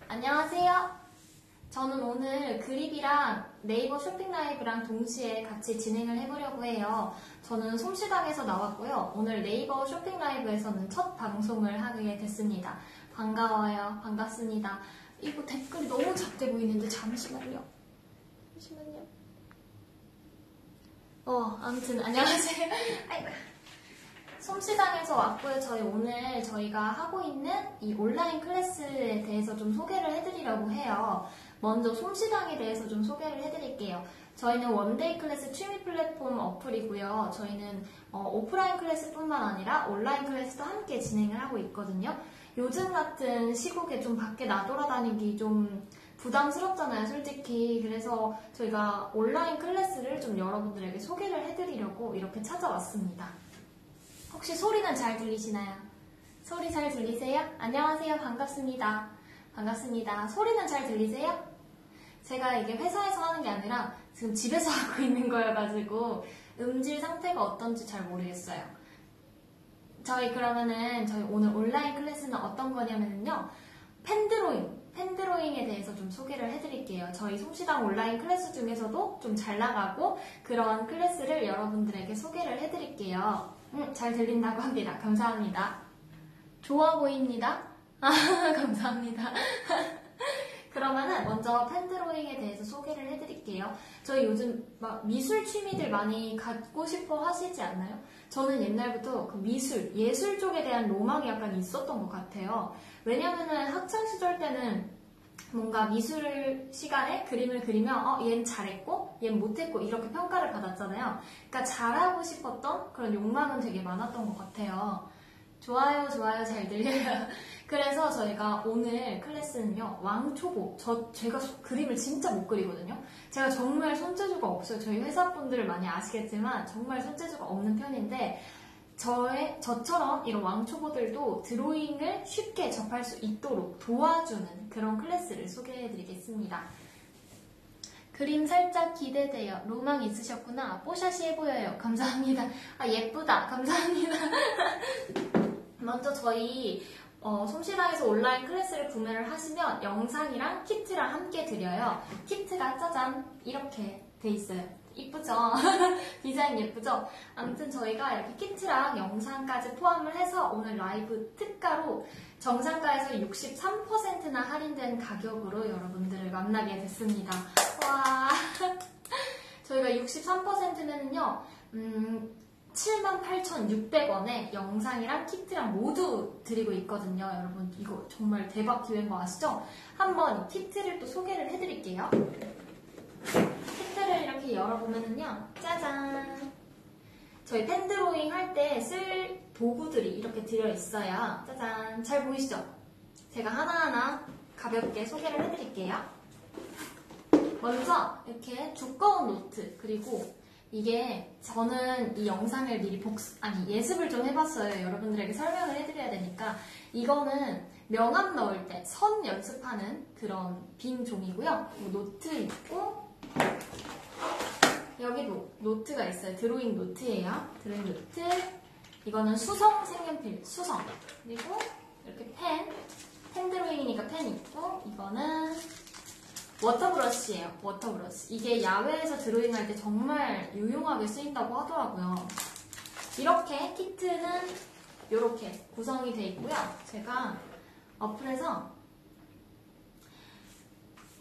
안녕하세요. 저는 오늘 그립이랑 네이버 쇼핑 라이브랑 동시에 같이 진행을 해보려고 해요. 저는 솜씨당에서 나왔고요. 오늘 네이버 쇼핑 라이브에서는 첫 방송을 하게 됐습니다. 반가워요. 반갑습니다. 이거 댓글이 너무 작게 보이는데 잠시만요. 아무튼 안녕하세요. 아이고. 솜씨당에서 왔고요. 저희가 하고 있는 이 온라인 클래스에 대해서 좀 소개를 해드리려고 해요. 먼저 솜씨당에 대해서 좀 소개를 해드릴게요. 저희는 원데이 클래스 취미 플랫폼 어플이고요. 저희는 오프라인 클래스뿐만 아니라 온라인 클래스도 함께 진행을 하고 있거든요. 요즘 같은 시국에 좀 밖에 나돌아다니기 좀 부담스럽잖아요, 솔직히. 그래서 저희가 온라인 클래스를 좀 여러분들에게 소개를 해드리려고 이렇게 찾아왔습니다. 혹시 소리는 잘 들리시나요? 소리 잘 들리세요? 안녕하세요. 반갑습니다. 반갑습니다. 소리는 잘 들리세요? 제가 이게 회사에서 하는 게 아니라 지금 집에서 하고 있는 거여가지고 음질 상태가 어떤지 잘 모르겠어요. 저희 오늘 온라인 클래스는 어떤 거냐면요. 펜드로잉에 대해서 좀 소개를 해드릴게요. 저희 솜씨당 온라인 클래스 중에서도 좀 잘 나가고 그런 클래스를 여러분들에게 소개를 해드릴게요. 잘 들린다고 합니다. 감사합니다. 좋아 보입니다. 감사합니다. 그러면은 먼저 펜드로잉에 대해서 소개를 해드릴게요. 저희 요즘 막 미술 취미들 많이 갖고 싶어 하시지 않나요? 저는 옛날부터 그 예술 쪽에 대한 로망이 약간 있었던 것 같아요. 왜냐면은 학창시절 때는 뭔가 미술 시간에 그림을 그리면 얘는 잘했고 얘는 못했고 이렇게 평가를 받았잖아요. 그러니까 잘하고 싶었던 그런 욕망은 되게 많았던 것 같아요. 좋아요 잘 들려요. 그래서 저희가 오늘 클래스는요, 왕초보. 제가 그림을 진짜 못 그리거든요. 제가 정말 손재주가 없어요. 저희 회사분들 많이 아시겠지만 정말 손재주가 없는 편인데 저처럼 이런 왕초보들도 드로잉을 쉽게 접할 수 있도록 도와주는 그런 클래스를 소개해드리겠습니다. 그림 살짝 기대돼요. 로망 있으셨구나. 뽀샤시해 보여요. 감사합니다. 예쁘다. 감사합니다. 먼저 저희 솜씨당에서 온라인 클래스를 구매를 하시면 영상이랑 키트랑 함께 드려요. 키트가 짜잔 이렇게 돼 있어요. 이쁘죠? 디자인 예쁘죠? 아무튼 저희가 이렇게 키트랑 영상까지 포함을 해서 오늘 라이브 특가로 정상가에서 63%나 할인된 가격으로 여러분들을 만나게 됐습니다. 와, 저희가 63%면요 78,600원에 영상이랑 키트랑 모두 드리고 있거든요. 여러분 이거 정말 대박 기회인 거 아시죠? 한번 키트를 또 소개를 해드릴게요. 키트를 이렇게 열어보면은요, 짜잔! 저희 펜드로잉 할 때 쓸 도구들이 이렇게 들어있어요. 짜잔! 잘 보이시죠? 제가 하나하나 가볍게 소개를 해드릴게요. 먼저 이렇게 두꺼운 노트, 그리고 이게 저는 이 영상을 미리 예습을 좀 해봤어요. 여러분들에게 설명을 해드려야 되니까. 이거는 명암 넣을 때 선 연습하는 그런 빈 종이고요. 노트 있고 여기도 노트가 있어요. 드로잉 노트예요. 드로잉 노트. 이거는 수성 색연필, 수성. 그리고 이렇게 펜 드로잉이니까 펜 있고, 이거는 워터브러쉬예요. 워터브러쉬. 이게 야외에서 드로잉할 때 정말 유용하게 쓰인다고 하더라고요. 이렇게 키트는 이렇게 구성이 되어 있고요. 제가 어플에서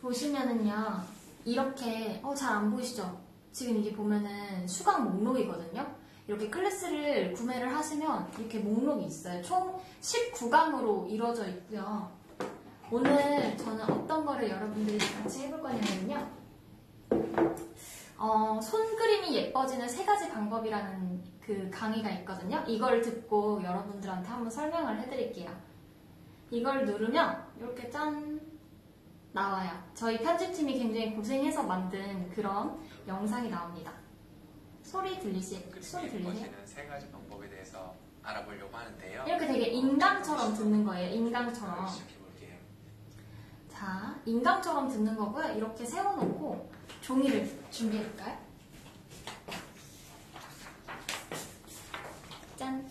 보시면은요, 이렇게 잘 안 보이시죠? 지금 이게 보면은 수강 목록이거든요. 이렇게 클래스를 구매를 하시면 이렇게 목록이 있어요. 총 19강으로 이루어져 있고요. 오늘 저는 어떤 거를 여러분들이 같이 해볼 거냐면요. 손그림이 예뻐지는 3가지 방법이라는 그 강의가 있거든요. 이걸 듣고 여러분들한테 한번 설명을 해드릴게요. 이걸 누르면 이렇게 짠! 나와요. 저희 편집팀이 굉장히 고생해서 만든 그런 영상이 나옵니다. 소리 들리세요? 3가지 방법에 대해서 알아보려고 하는데요. 이렇게 되게 인강처럼 듣는 거예요. 인강처럼. 자, 인강처럼 듣는 거고요. 이렇게 세워놓고 종이를 준비해볼까요? 짠!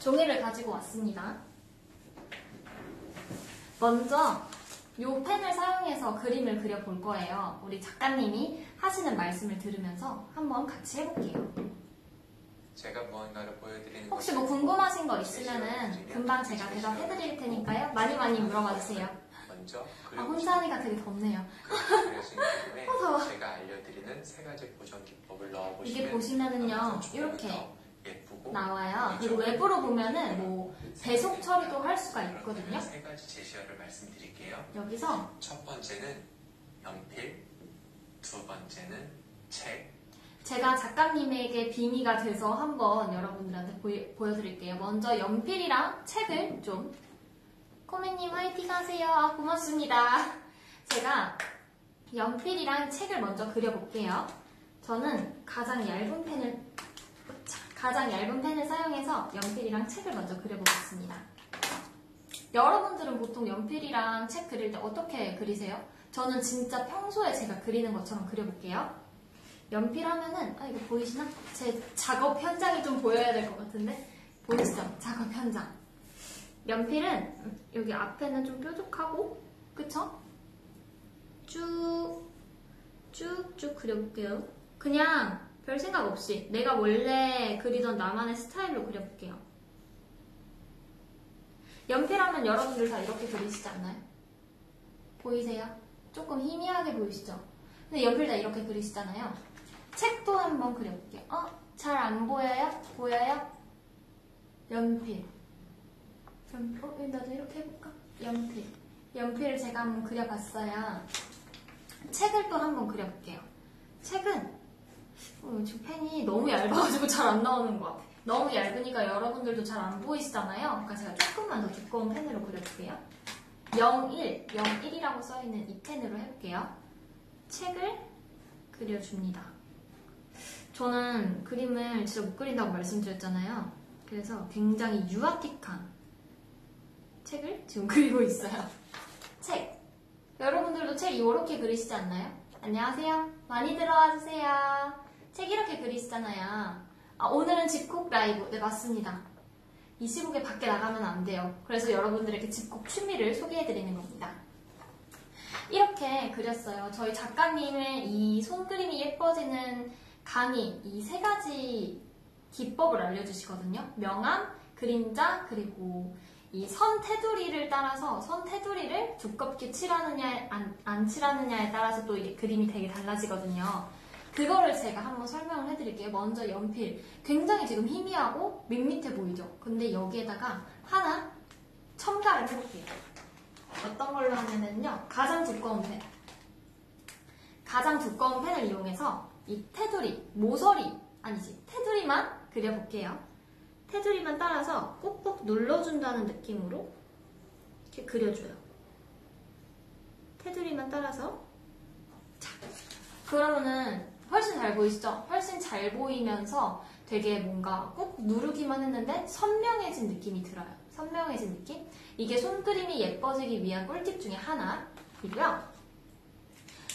종이를 가지고 왔습니다. 먼저 이 펜을 사용해서 그림을 그려볼 거예요. 우리 작가님이 하시는 말씀을 들으면서 한번 같이 해볼게요. 제가 무언가를 보여드리는 혹시 뭐 궁금하신 거 있으면은 금방 제가 대답해드릴 테니까요. 많이 물어봐 주세요. 먼저 혼자 하니까 되게 덥네요. 그려진 그림에 더워. 제가 알려드리는 세 가지 보정 기법을 넣어보시면 이게 보시면은요, 이렇게 예쁘고 나와요. 그리고 외부로 보면은 뭐 배속 처리도 할 수가 있거든요. 세 가지 제시어를 말씀드릴게요. 여기서 첫 번째는 연필, 두 번째는 책, 제가 작가님에게 빙의가 돼서 한번 여러분들한테 보여드릴게요. 먼저 연필이랑 책을 좀. 코미님 화이팅 하세요. 아, 고맙습니다. 제가 연필이랑 책을 먼저 그려볼게요. 저는 가장 얇은 펜을 사용해서 연필이랑 책을 먼저 그려보겠습니다. 여러분들은 보통 연필이랑 책 그릴 때 어떻게 그리세요? 저는 진짜 평소에 제가 그리는 것처럼 그려볼게요. 연필 하면은, 이거 보이시나? 제 작업 현장이 좀 보여야 될 것 같은데? 보이시죠? 작업 현장. 연필은 여기 앞에는 좀 뾰족하고, 그쵸? 쭉쭉 그려볼게요. 그냥 별 생각 없이 내가 원래 그리던 나만의 스타일로 그려볼게요. 연필하면 여러분들 다 이렇게 그리시지 않나요? 보이세요? 조금 희미하게 보이시죠? 근데 연필 다 이렇게 그리시잖아요. 책도 한번 그려볼게요. 잘 안 보여요? 보여요? 연필. 나도 이렇게 해볼까? 연필을 제가 한번 그려봤어요. 책을 또 한번 그려볼게요. 책은 지금 펜이 너무 얇아가지고 잘 안 나오는 것 같아요. 너무 얇으니까 여러분들도 잘 안 보이시잖아요. 그러니까 제가 조금만 더 두꺼운 펜으로 그려볼게요. 01이라고 써있는 이 펜으로 해볼게요. 책을 그려줍니다. 저는 그림을 진짜 못 그린다고 말씀드렸잖아요. 그래서 굉장히 유아틱한 책을 지금 그리고 있어요. 책. 여러분들도 책 이렇게 그리시지 않나요? 안녕하세요. 많이 들어와 주세요. 책 이렇게 그리시잖아요. 오늘은 집콕 라이브. 네, 맞습니다. 이 시국에 밖에 나가면 안 돼요. 그래서 여러분들에게 집콕 취미를 소개해드리는 겁니다. 이렇게 그렸어요. 저희 작가님의 이 손그림이 예뻐지는 강의, 이 세 가지 기법을 알려주시거든요. 명암, 그림자, 그리고 이 선 테두리를 따라서 선 테두리를 두껍게 칠하느냐 안 칠하느냐에 따라서 또 이게 그림이 되게 달라지거든요. 그거를 제가 한번 설명을 해드릴게요. 먼저 연필. 굉장히 지금 희미하고 밋밋해 보이죠? 근데 여기에다가 하나 첨가를 해볼게요. 어떤 걸로 하냐면요. 가장 두꺼운 펜을 이용해서 이 테두리, 테두리만 그려볼게요. 테두리만 따라서 꾹꾹 눌러준다는 느낌으로 이렇게 그려줘요. 테두리만 따라서. 자, 그러면은 훨씬 잘 보이시죠? 훨씬 잘 보이면서 되게 뭔가 꾹 누르기만 했는데 선명해진 느낌이 들어요. 선명해진 느낌? 이게 손그림이 예뻐지기 위한 꿀팁 중에 하나이고요.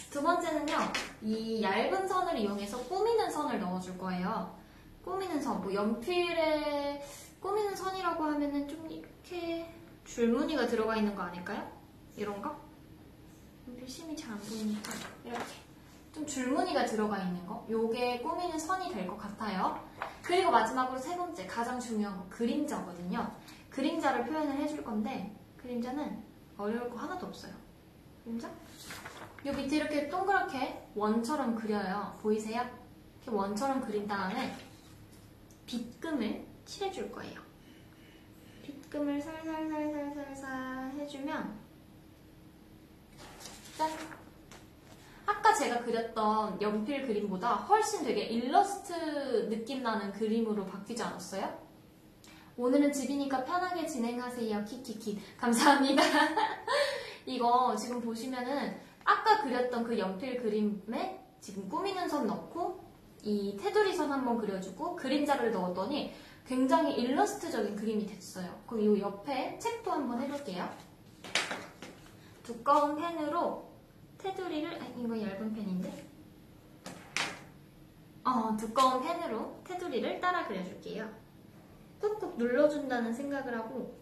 두 번째는요, 이 얇은 선을 이용해서 꾸미는 선을 넣어줄 거예요. 꾸미는 선, 뭐 연필에 꾸미는 선이라고 하면은 좀 이렇게 줄무늬가 들어가 있는 거 아닐까요? 이런 거? 연필 심이 잘 안 보이니까 이렇게 좀 줄무늬가 들어가 있는 거, 요게 꾸미는 선이 될 것 같아요. 그리고 마지막으로 세 번째, 가장 중요한 거, 그림자거든요. 그림자를 표현을 해줄 건데 그림자는 어려울 거 하나도 없어요. 그림자? 요 밑에 이렇게 동그랗게 원처럼 그려요. 보이세요? 이렇게 원처럼 그린 다음에 빗금을 칠해줄 거예요. 빗금을 살살살살살살 해주면 짠! 아까 제가 그렸던 연필 그림보다 훨씬 되게 일러스트 느낌 나는 그림으로 바뀌지 않았어요? 오늘은 집이니까 편하게 진행하세요. 키키키. 감사합니다. 이거 지금 보시면은 아까 그렸던 그 연필 그림에 지금 꾸미는 선 넣고 이 테두리 선 한번 그려주고 그림자를 넣었더니 굉장히 일러스트적인 그림이 됐어요. 그럼 이 옆에 책도 한번 해볼게요. 두꺼운 펜으로 테두리를, 이거 얇은 펜인데? 두꺼운 펜으로 테두리를 따라 그려줄게요. 꾹꾹 눌러준다는 생각을 하고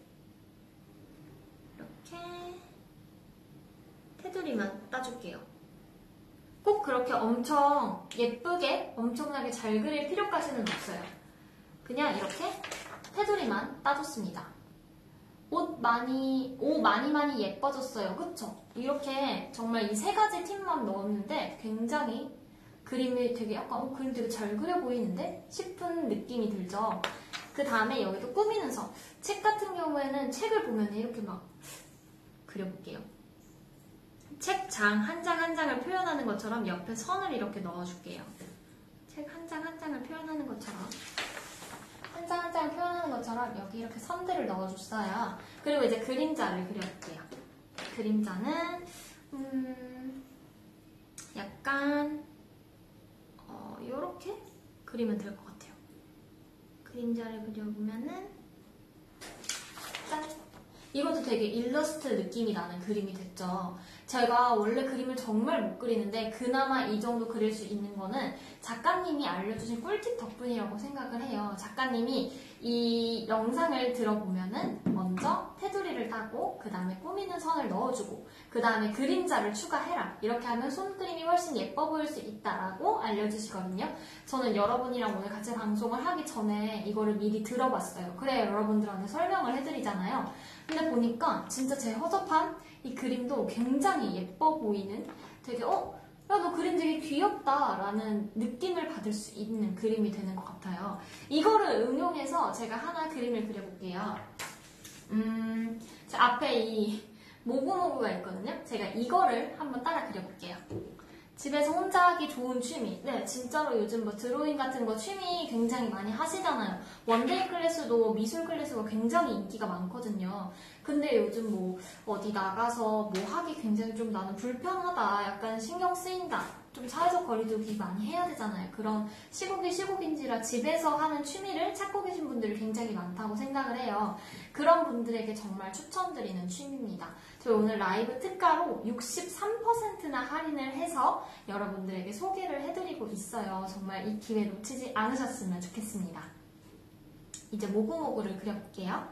이렇게 테두리만 따줄게요. 꼭 그렇게 엄청 예쁘게 엄청나게 잘 그릴 필요까지는 없어요. 그냥 이렇게 테두리만 따줬습니다. 옷 많이 예뻐졌어요. 그쵸? 이렇게 정말 이 세 가지 팁만 넣었는데 굉장히 그림이 되게 약간 그림 되게 잘 그려 보이는데? 싶은 느낌이 들죠? 그 다음에 여기도 꾸미는 선. 책 같은 경우에는 책을 보면 이렇게 막 그려볼게요. 책장 한 장 한 장을 표현하는 것처럼 옆에 선을 이렇게 넣어줄게요. 책 한 장 한 장을 표현하는 것처럼 한 장 한 장을 표현하는 것처럼 여기 이렇게 선들을 넣어줬어요. 그리고 이제 그림자를 그려볼게요. 그림자는 약간 이렇게 그리면 될 것 같아요. 그림자를 그려보면은 짠! 이것도 되게 일러스트 느낌이 나는 그림이 됐죠. 제가 원래 그림을 정말 못 그리는데 그나마 이 정도 그릴 수 있는 거는 작가님이 알려주신 꿀팁 덕분이라고 생각을 해요. 작가님이 이 영상을 들어보면은 먼저 테두리를 따고 그 다음에 꾸미는 선을 넣어주고 그 다음에 그림자를 추가해라. 이렇게 하면 손그림이 훨씬 예뻐 보일 수 있다라고 알려주시거든요. 저는 여러분이랑 오늘 같이 방송을 하기 전에 이거를 미리 들어봤어요. 그래야 여러분들한테 설명을 해드리잖아요. 근데 보니까 진짜 제 허접한 이 그림도 굉장히 예뻐 보이는 되게 야, 너 그림 되게 귀엽다 라는 느낌을 받을 수 있는 그림이 되는 것 같아요. 이거를 응용해서 제가 하나 그림을 그려볼게요. 제 앞에 이 모구모구가 있거든요. 제가 이거를 한번 따라 그려볼게요. 집에서 혼자 하기 좋은 취미. 네, 진짜로 요즘 뭐 드로잉 같은 거 취미 굉장히 많이 하시잖아요. 원데이 클래스도 미술 클래스가 굉장히 인기가 많거든요. 근데 요즘 뭐 어디 나가서 뭐 하기 굉장히 좀 나는 불편하다. 약간 신경 쓰인다. 좀 사회적 거리두기 많이 해야 되잖아요. 그런 시국인지라 집에서 하는 취미를 찾고 계신 분들이 굉장히 많다고 생각을 해요. 그런 분들에게 정말 추천드리는 취미입니다. 저희 오늘 라이브 특가로 63%나 할인을 해서 여러분들에게 소개를 해드리고 있어요. 정말 이 기회 놓치지 않으셨으면 좋겠습니다. 이제 모구모구를 그려볼게요.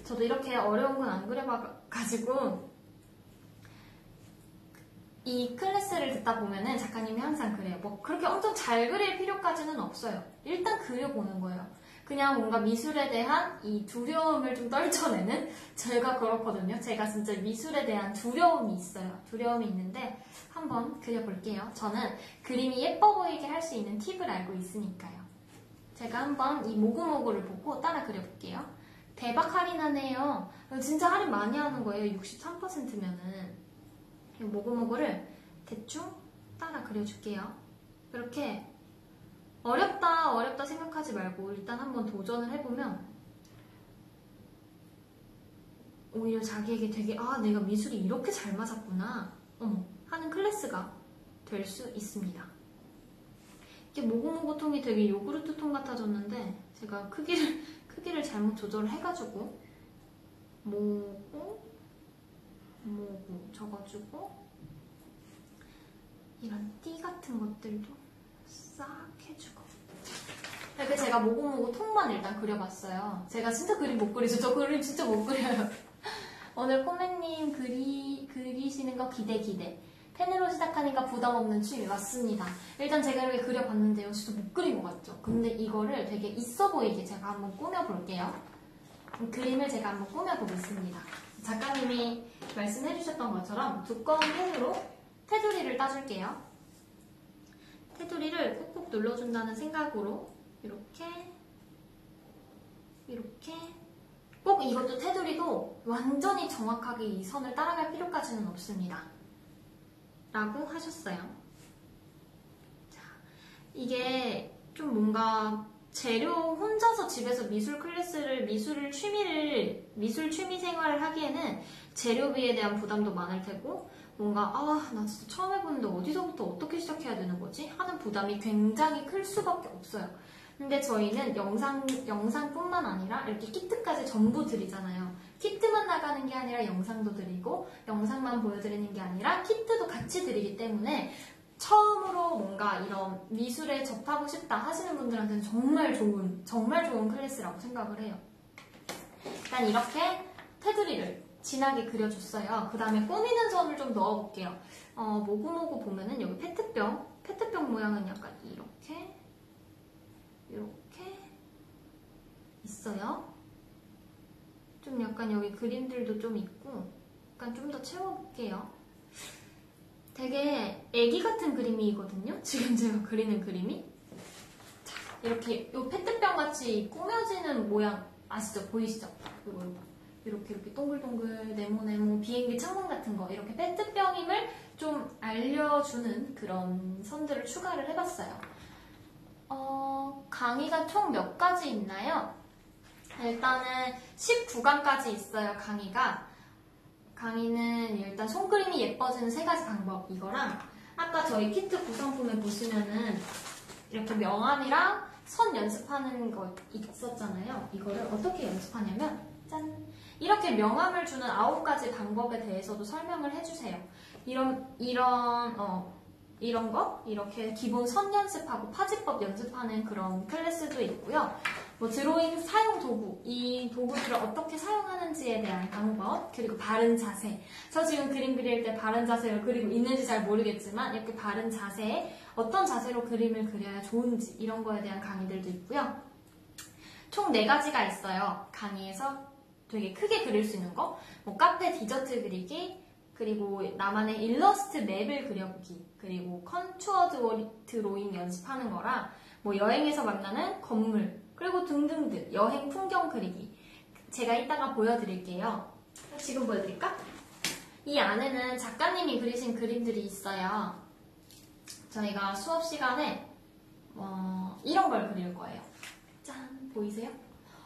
저도 이렇게 어려운 건 안 그려봐가지고 이 클래스를 듣다 보면은 작가님이 항상 그래요. 뭐 그렇게 엄청 잘 그릴 필요까지는 없어요. 일단 그려보는 거예요. 그냥 뭔가 미술에 대한 이 두려움을 좀 떨쳐내는 제가 그렇거든요. 제가 진짜 미술에 대한 두려움이 있어요. 두려움이 있는데 한번 그려볼게요. 저는 그림이 예뻐 보이게 할 수 있는 팁을 알고 있으니까요. 제가 한번 이 모구모구를 보고 따라 그려볼게요. 대박 할인하네요. 진짜 할인 많이 하는 거예요. 63%면은. 모구모구를 대충 따라 그려줄게요. 이렇게 어렵다 생각하지 말고 일단 한번 도전을 해보면 오히려 자기에게 되게 내가 미술이 이렇게 잘 맞았구나 하는 클래스가 될 수 있습니다. 이게 모구모구 통이 되게 요구르트 통 같아졌는데 제가 크기를 잘못 조절을 해가지고 모구 적어주고 이런 띠 같은 것들도 싹 해주고 이렇게 제가 모구모구 통만 일단 그려봤어요. 제가 진짜 그림 못 그리죠. 저 그림 진짜 못 그려요. 오늘 코맹님 그리시는 거 기대. 펜으로 시작하니까 부담 없는 취미 맞습니다. 일단 제가 이렇게 그려봤는데요. 진짜 못 그린 것 같죠? 근데 이거를 되게 있어 보이게 제가 한번 꾸며볼게요. 그림을 제가 한번 꾸며보겠습니다. 작가님이 말씀해주셨던 것처럼 두꺼운 펜으로 테두리를 따줄게요. 테두리를 꾹꾹 눌러준다는 생각으로 이렇게 꼭 이것도 테두리도 완전히 정확하게 이 선을 따라갈 필요까지는 없습니다. 라고 하셨어요. 자, 이게 좀 뭔가 재료 혼자서 집에서 미술 취미 생활을 하기에는 재료비에 대한 부담도 많을 테고 뭔가 나 진짜 처음 해보는데 어디서부터 어떻게 시작해야 되는 거지? 하는 부담이 굉장히 클 수밖에 없어요. 근데 저희는 영상뿐만 아니라 이렇게 키트까지 전부 드리잖아요. 키트만 나가는 게 아니라 영상도 드리고 영상만 보여드리는 게 아니라 키트도 같이 드리기 때문에 처음으로 뭔가 이런 미술에 접하고 싶다 하시는 분들한테는 정말 좋은 클래스라고 생각을 해요. 일단 이렇게 테두리를 진하게 그려줬어요. 그 다음에 꾸미는 선을 좀 넣어볼게요. 모구모구 보면은 여기 페트병 모양은 약간 이렇게 있어요. 좀 약간 여기 그림들도 좀 있고 약간 좀 더 채워볼게요. 되게 애기 같은 그림이거든요. 지금 제가 그리는 그림이. 자, 이렇게 요 페트병 같이 꾸며지는 모양 아시죠? 보이시죠? 요거. 이렇게 동글동글 네모네모 비행기 창문 같은 거 이렇게 페트병임을 좀 알려주는 그런 선들을 추가를 해봤어요. 강의가 총 몇 가지 있나요? 일단은 19강까지 있어요. 강의는 일단 손그림이 예뻐지는 3가지 방법 이거랑 아까 저희 키트 구성품에 보시면은 이렇게 명암이랑 선 연습하는 거 있었잖아요. 이거를 어떻게 연습하냐면 짠! 이렇게 명암을 주는 9가지 방법에 대해서도 설명을 해주세요. 이런 거 이렇게 기본 선 연습하고 파지법 연습하는 그런 클래스도 있고요. 뭐 드로잉 사용 도구, 이 도구들을 어떻게 사용하는지에 대한 방법, 그리고 바른 자세. 저 지금 그림 그릴 때 바른 자세를 그리고 있는지 잘 모르겠지만 이렇게 바른 자세에 어떤 자세로 그림을 그려야 좋은지 이런 거에 대한 강의들도 있고요. 총 4가지가 있어요. 강의에서 되게 크게 그릴 수 있는 거, 뭐 카페 디저트 그리기, 그리고 나만의 일러스트 맵을 그려보기, 그리고 컨투어드 드로잉 연습하는 거랑 뭐 여행에서 만나는 건물, 그리고 등등등 여행 풍경 그리기. 제가 이따가 보여드릴게요. 지금 보여드릴까? 이 안에는 작가님이 그리신 그림들이 있어요. 저희가 수업 시간에 이런 걸 그릴 거예요. 짠! 보이세요?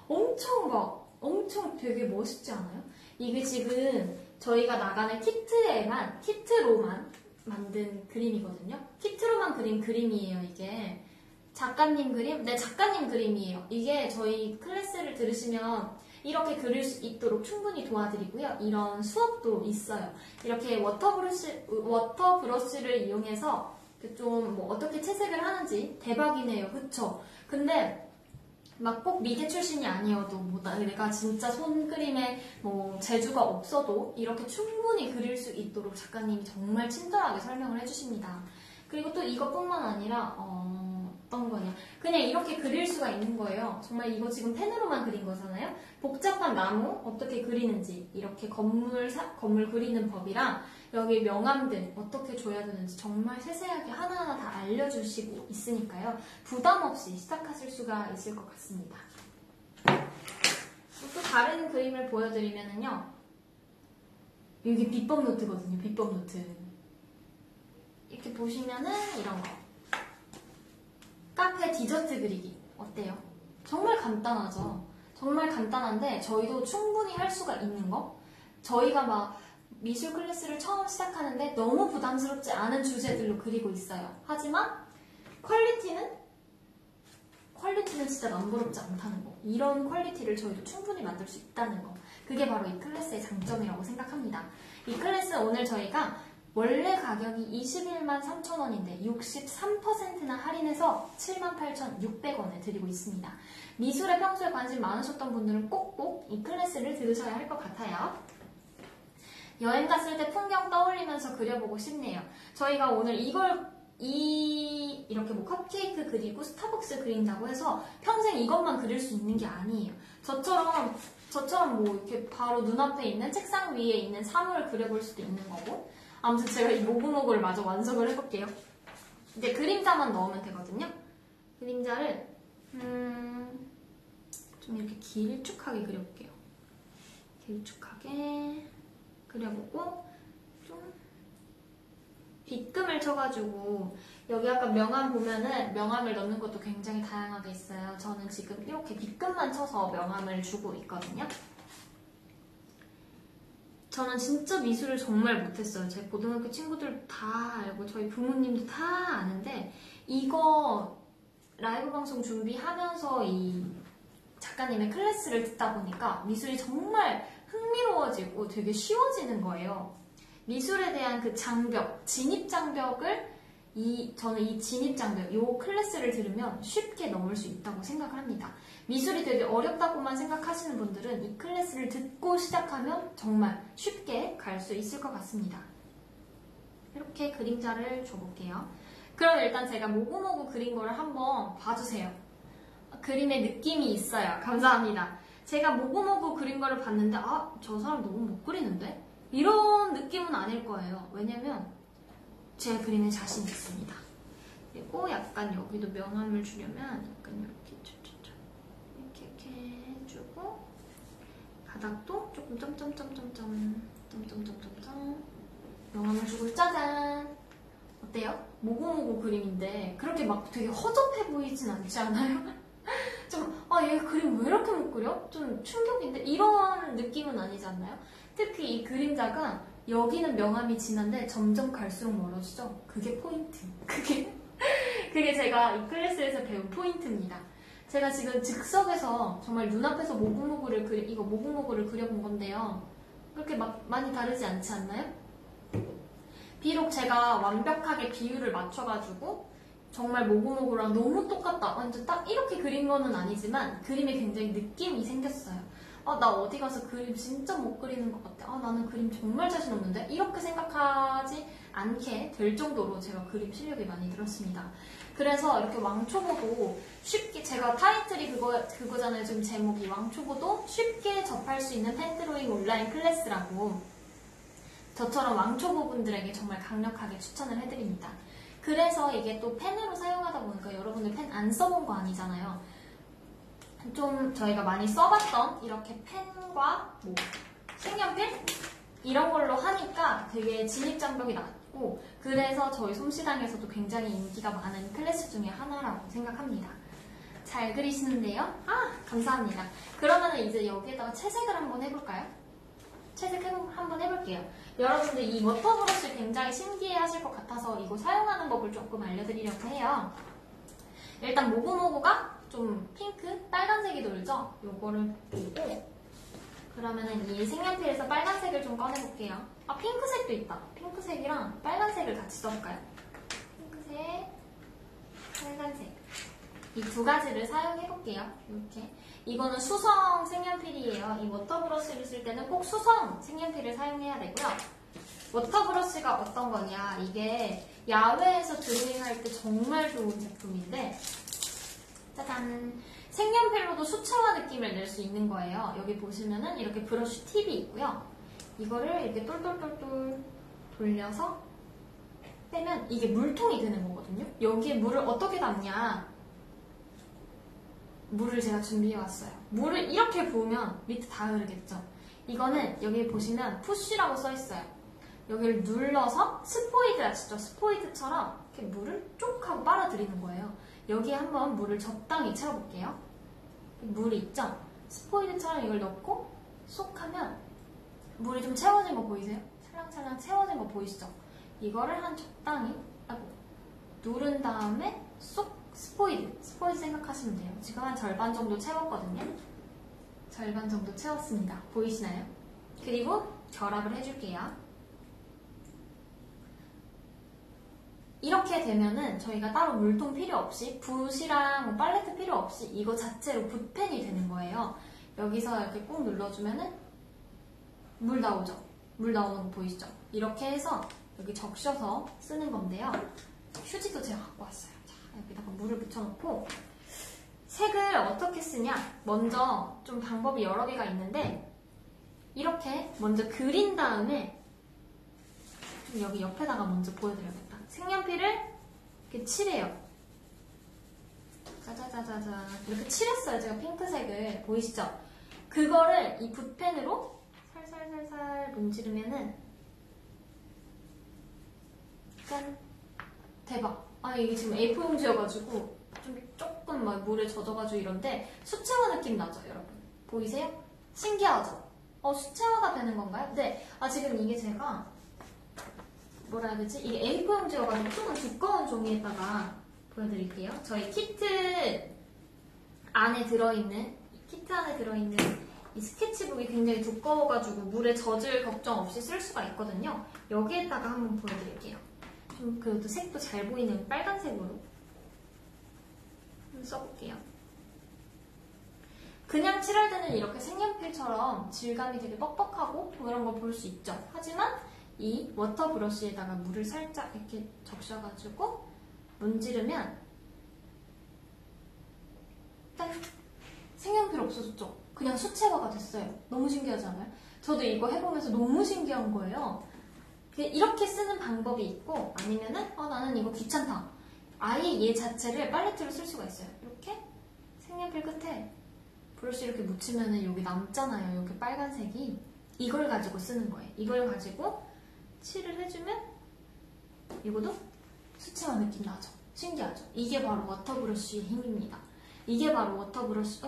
엄청 되게 멋있지 않아요? 이게 지금 저희가 나가는 키트로만 만든 그림이거든요. 키트로만 그린 그림이에요, 이게. 작가님 그림? 네, 작가님 그림이에요. 이게 저희 클래스를 들으시면 이렇게 그릴 수 있도록 충분히 도와드리고요. 이런 수업도 있어요. 이렇게 워터브러쉬를 이용해서 좀 뭐 어떻게 채색을 하는지 대박이네요. 그쵸? 근데 막 꼭 미대 출신이 아니어도 뭐 내가 진짜 손그림에 뭐 재주가 없어도 이렇게 충분히 그릴 수 있도록 작가님이 정말 친절하게 설명을 해주십니다. 그리고 또 이것뿐만 아니라 어떤 거냐, 그냥 이렇게 그릴 수가 있는 거예요. 정말 이거 지금 펜으로만 그린 거잖아요. 복잡한 나무 어떻게 그리는지, 이렇게 건물 그리는 법이랑 여기 명암들 어떻게 줘야 되는지 정말 세세하게 하나하나 다 알려주시고 있으니까요. 부담 없이 시작하실 수가 있을 것 같습니다. 또 다른 그림을 보여드리면은요, 여기 비법 노트거든요. 비법 노트. 이렇게 보시면은 이런 거. 카페 디저트 그리기 어때요? 정말 간단하죠? 정말 간단한데 저희도 충분히 할 수가 있는 거? 저희가 막 미술 클래스를 처음 시작하는데 너무 부담스럽지 않은 주제들로 그리고 있어요. 하지만 퀄리티는 진짜 남부럽지 않다는 거. 이런 퀄리티를 저희도 충분히 만들 수 있다는 거. 그게 바로 이 클래스의 장점이라고 생각합니다. 이 클래스 오늘 저희가 원래 가격이 21만 3천원인데 63%나 할인해서 78,600원에 드리고 있습니다. 미술에 평소에 관심 많으셨던 분들은 꼭꼭 이 클래스를 들으셔야 할 것 같아요. 여행 갔을 때 풍경 떠올리면서 그려보고 싶네요. 저희가 오늘 이렇게 뭐 컵케이크 그리고 스타벅스 그린다고 해서 평생 이것만 그릴 수 있는 게 아니에요. 저처럼 뭐 이렇게 바로 눈앞에 있는 책상 위에 있는 사물을 그려볼 수도 있는 거고. 아무튼 제가 이 모구모구를 마저 완성을 해볼게요. 이제 그림자만 넣으면 되거든요. 그림자를 좀 이렇게 길쭉하게 그려볼게요. 길쭉하게 그려보고 좀 빗금을 쳐가지고, 여기 아까 명암 보면은 명암을 넣는 것도 굉장히 다양하게 있어요. 저는 지금 이렇게 빗금만 쳐서 명암을 주고 있거든요. 저는 진짜 미술을 정말 못했어요. 제 고등학교 친구들 다 알고 저희 부모님도 다 아는데, 이거 라이브 방송 준비하면서 이 작가님의 클래스를 듣다 보니까 미술이 정말 흥미로워지고 되게 쉬워지는 거예요. 미술에 대한 그 장벽, 진입 장벽을 저는 이 진입장벽, 이 클래스를 들으면 쉽게 넘을 수 있다고 생각을 합니다. 미술이 되게 어렵다고만 생각하시는 분들은 이 클래스를 듣고 시작하면 정말 쉽게 갈 수 있을 것 같습니다. 이렇게 그림자를 줘볼게요. 그럼 일단 제가 모구모구 그린 거를 한번 봐주세요. 그림의 느낌이 있어요. 감사합니다. 제가 모구모구 그린 거를 봤는데 아, 저 사람 너무 못 그리는데? 이런 느낌은 아닐 거예요. 왜냐면 제 그림에 자신 있습니다. 그리고 약간 여기도 명암을 주려면 약간 이렇게 해주고 바닥도 조금 점점점점점 명암을 주고 짜잔! 어때요? 모구모구 그림인데 그렇게 막 되게 허접해 보이진 않지 않아요? 좀, 얘 그림 왜 이렇게 못 그려? 좀 충격인데? 이런 느낌은 아니지 않나요? 특히 이 그림자가 여기는 명암이 진한데 점점 갈수록 멀어지죠? 그게 포인트. 그게 제가 이 클래스에서 배운 포인트입니다. 제가 지금 즉석에서 정말 눈앞에서 모구모구를 그려본 건데요. 그렇게 막 많이 다르지 않지 않나요? 비록 제가 완벽하게 비율을 맞춰가지고 정말 모구모구랑 너무 똑같다. 완전 딱 이렇게 그린 거는 아니지만 그림에 굉장히 느낌이 생겼어요. 나 어디 가서 그림 진짜 못 그리는 것 같아. 나는 그림 정말 자신 없는데? 이렇게 생각하지 않게 될 정도로 제가 그림 실력이 많이 늘었습니다. 그래서 이렇게 왕초보도 쉽게, 제가 타이틀이 그거잖아요. 지금 제목이 왕초보도 쉽게 접할 수 있는 펜 드로잉 온라인 클래스라고. 저처럼 왕초보분들에게 정말 강력하게 추천을 해드립니다. 그래서 이게 또 펜으로 사용하다 보니까 여러분들 펜 안 써본 거 아니잖아요. 좀 저희가 많이 써봤던 이렇게 펜과 뭐 색연필 이런 걸로 하니까 되게 진입장벽이 낮고 그래서 저희 솜씨당에서도 굉장히 인기가 많은 클래스 중에 하나라고 생각합니다. 잘 그리시는데요? 감사합니다. 그러면 이제 여기에다가 채색을 한번 해볼까요? 채색 한번 해볼게요. 여러분들 이 워터브러쉬 굉장히 신기해 하실 것 같아서 이거 사용하는 법을 조금 알려드리려고 해요. 일단 모구모구가 좀 핑크, 빨간색이 돌죠? 요거를 보고 그러면은 이 색연필에서 빨간색을 좀 꺼내볼게요. 핑크색도 있다. 핑크색이랑 빨간색을 같이 써볼까요? 핑크색, 빨간색 이 두 가지를 사용해볼게요. 이렇게 이거는 수성 색연필이에요. 이 워터브러쉬를 쓸 때는 꼭 수성 색연필을 사용해야 되고요. 워터브러쉬가 어떤 거냐, 이게 야외에서 드로잉할 때 정말 좋은 제품인데 짜잔! 색연필로도 수채화 느낌을 낼 수 있는 거예요. 여기 보시면은 이렇게 브러쉬 팁이 있고요. 이거를 이렇게 똘똘똘똘 돌려서 빼면 이게 물통이 되는 거거든요. 여기에 물을 어떻게 담냐? 물을 제가 준비해왔어요. 물을 이렇게 부으면 밑에 다 흐르겠죠. 이거는 여기 보시면 푸쉬라고 써있어요. 여기를 눌러서 스포이드 아시죠? 스포이드처럼 이렇게 물을 쭉 하고 빨아들이는 거예요. 여기에 한번 물을 적당히 채워볼게요. 물이 있죠? 스포이드처럼 이걸 넣고 쏙 하면 물이 좀 채워진 거 보이세요? 찰랑찰랑 채워진 거 보이시죠? 이거를 한 적당히 누른 다음에 쏙 스포이드 생각하시면 돼요. 지금 한 절반 정도 채웠거든요. 절반 정도 채웠습니다. 보이시나요? 그리고 결합을 해줄게요. 이렇게 되면은 저희가 따로 물통 필요 없이 붓이랑 팔레트 필요 없이 이거 자체로 붓펜이 되는 거예요. 여기서 이렇게 꾹 눌러주면은 물 나오죠? 물 나오는 거 보이시죠? 이렇게 해서 여기 적셔서 쓰는 건데요. 휴지도 제가 갖고 왔어요. 자, 여기다가 물을 묻혀놓고 색을 어떻게 쓰냐? 먼저 좀 방법이 여러 개가 있는데 이렇게 먼저 그린 다음에 좀 여기 옆에다가 먼저 보여드려야겠다. 색연필을 이렇게 칠해요. 짜자자자자 이렇게 칠했어요. 제가 핑크색을 보이시죠? 그거를 이 붓펜으로 살살살살 문지르면은 짠! 대박! 이게 지금 A4 용지여가지고 좀 조금 막 물에 젖어가지고 이런데 수채화 느낌 나죠, 여러분? 보이세요? 신기하죠? 수채화가 되는 건가요? 네. 지금 이게 제가 뭐라 해야 되지? 이게 A4 용지여가지고 조금 두꺼운 종이에다가 보여드릴게요. 저희 키트 안에 들어있는 이 스케치북이 굉장히 두꺼워가지고 물에 젖을 걱정 없이 쓸 수가 있거든요. 여기에다가 한번 보여드릴게요. 좀 그래도 색도 잘 보이는 빨간색으로 써볼게요. 그냥 칠할 때는 이렇게 색연필처럼 질감이 되게 뻑뻑하고 그런 거 볼 수 있죠. 하지만 이 워터 브러쉬에다가 물을 살짝 이렇게 적셔가지고 문지르면 딱 색연필 없어졌죠? 그냥 수채화가 됐어요. 너무 신기하지 않아요? 저도 이거 해보면서 너무 신기한 거예요. 이렇게 쓰는 방법이 있고 아니면은 나는 이거 귀찮다. 아예 얘 자체를 팔레트로 쓸 수가 있어요. 이렇게 색연필 끝에 브러쉬 이렇게 묻히면은 여기 남잖아요. 여기 빨간색이. 이걸 가지고 쓰는 거예요. 이걸 가지고 칠을 해주면 이거도 수채화 느낌 나죠? 신기하죠? 이게 바로 워터 브러쉬의 힘입니다. 이게 바로 워터 브러쉬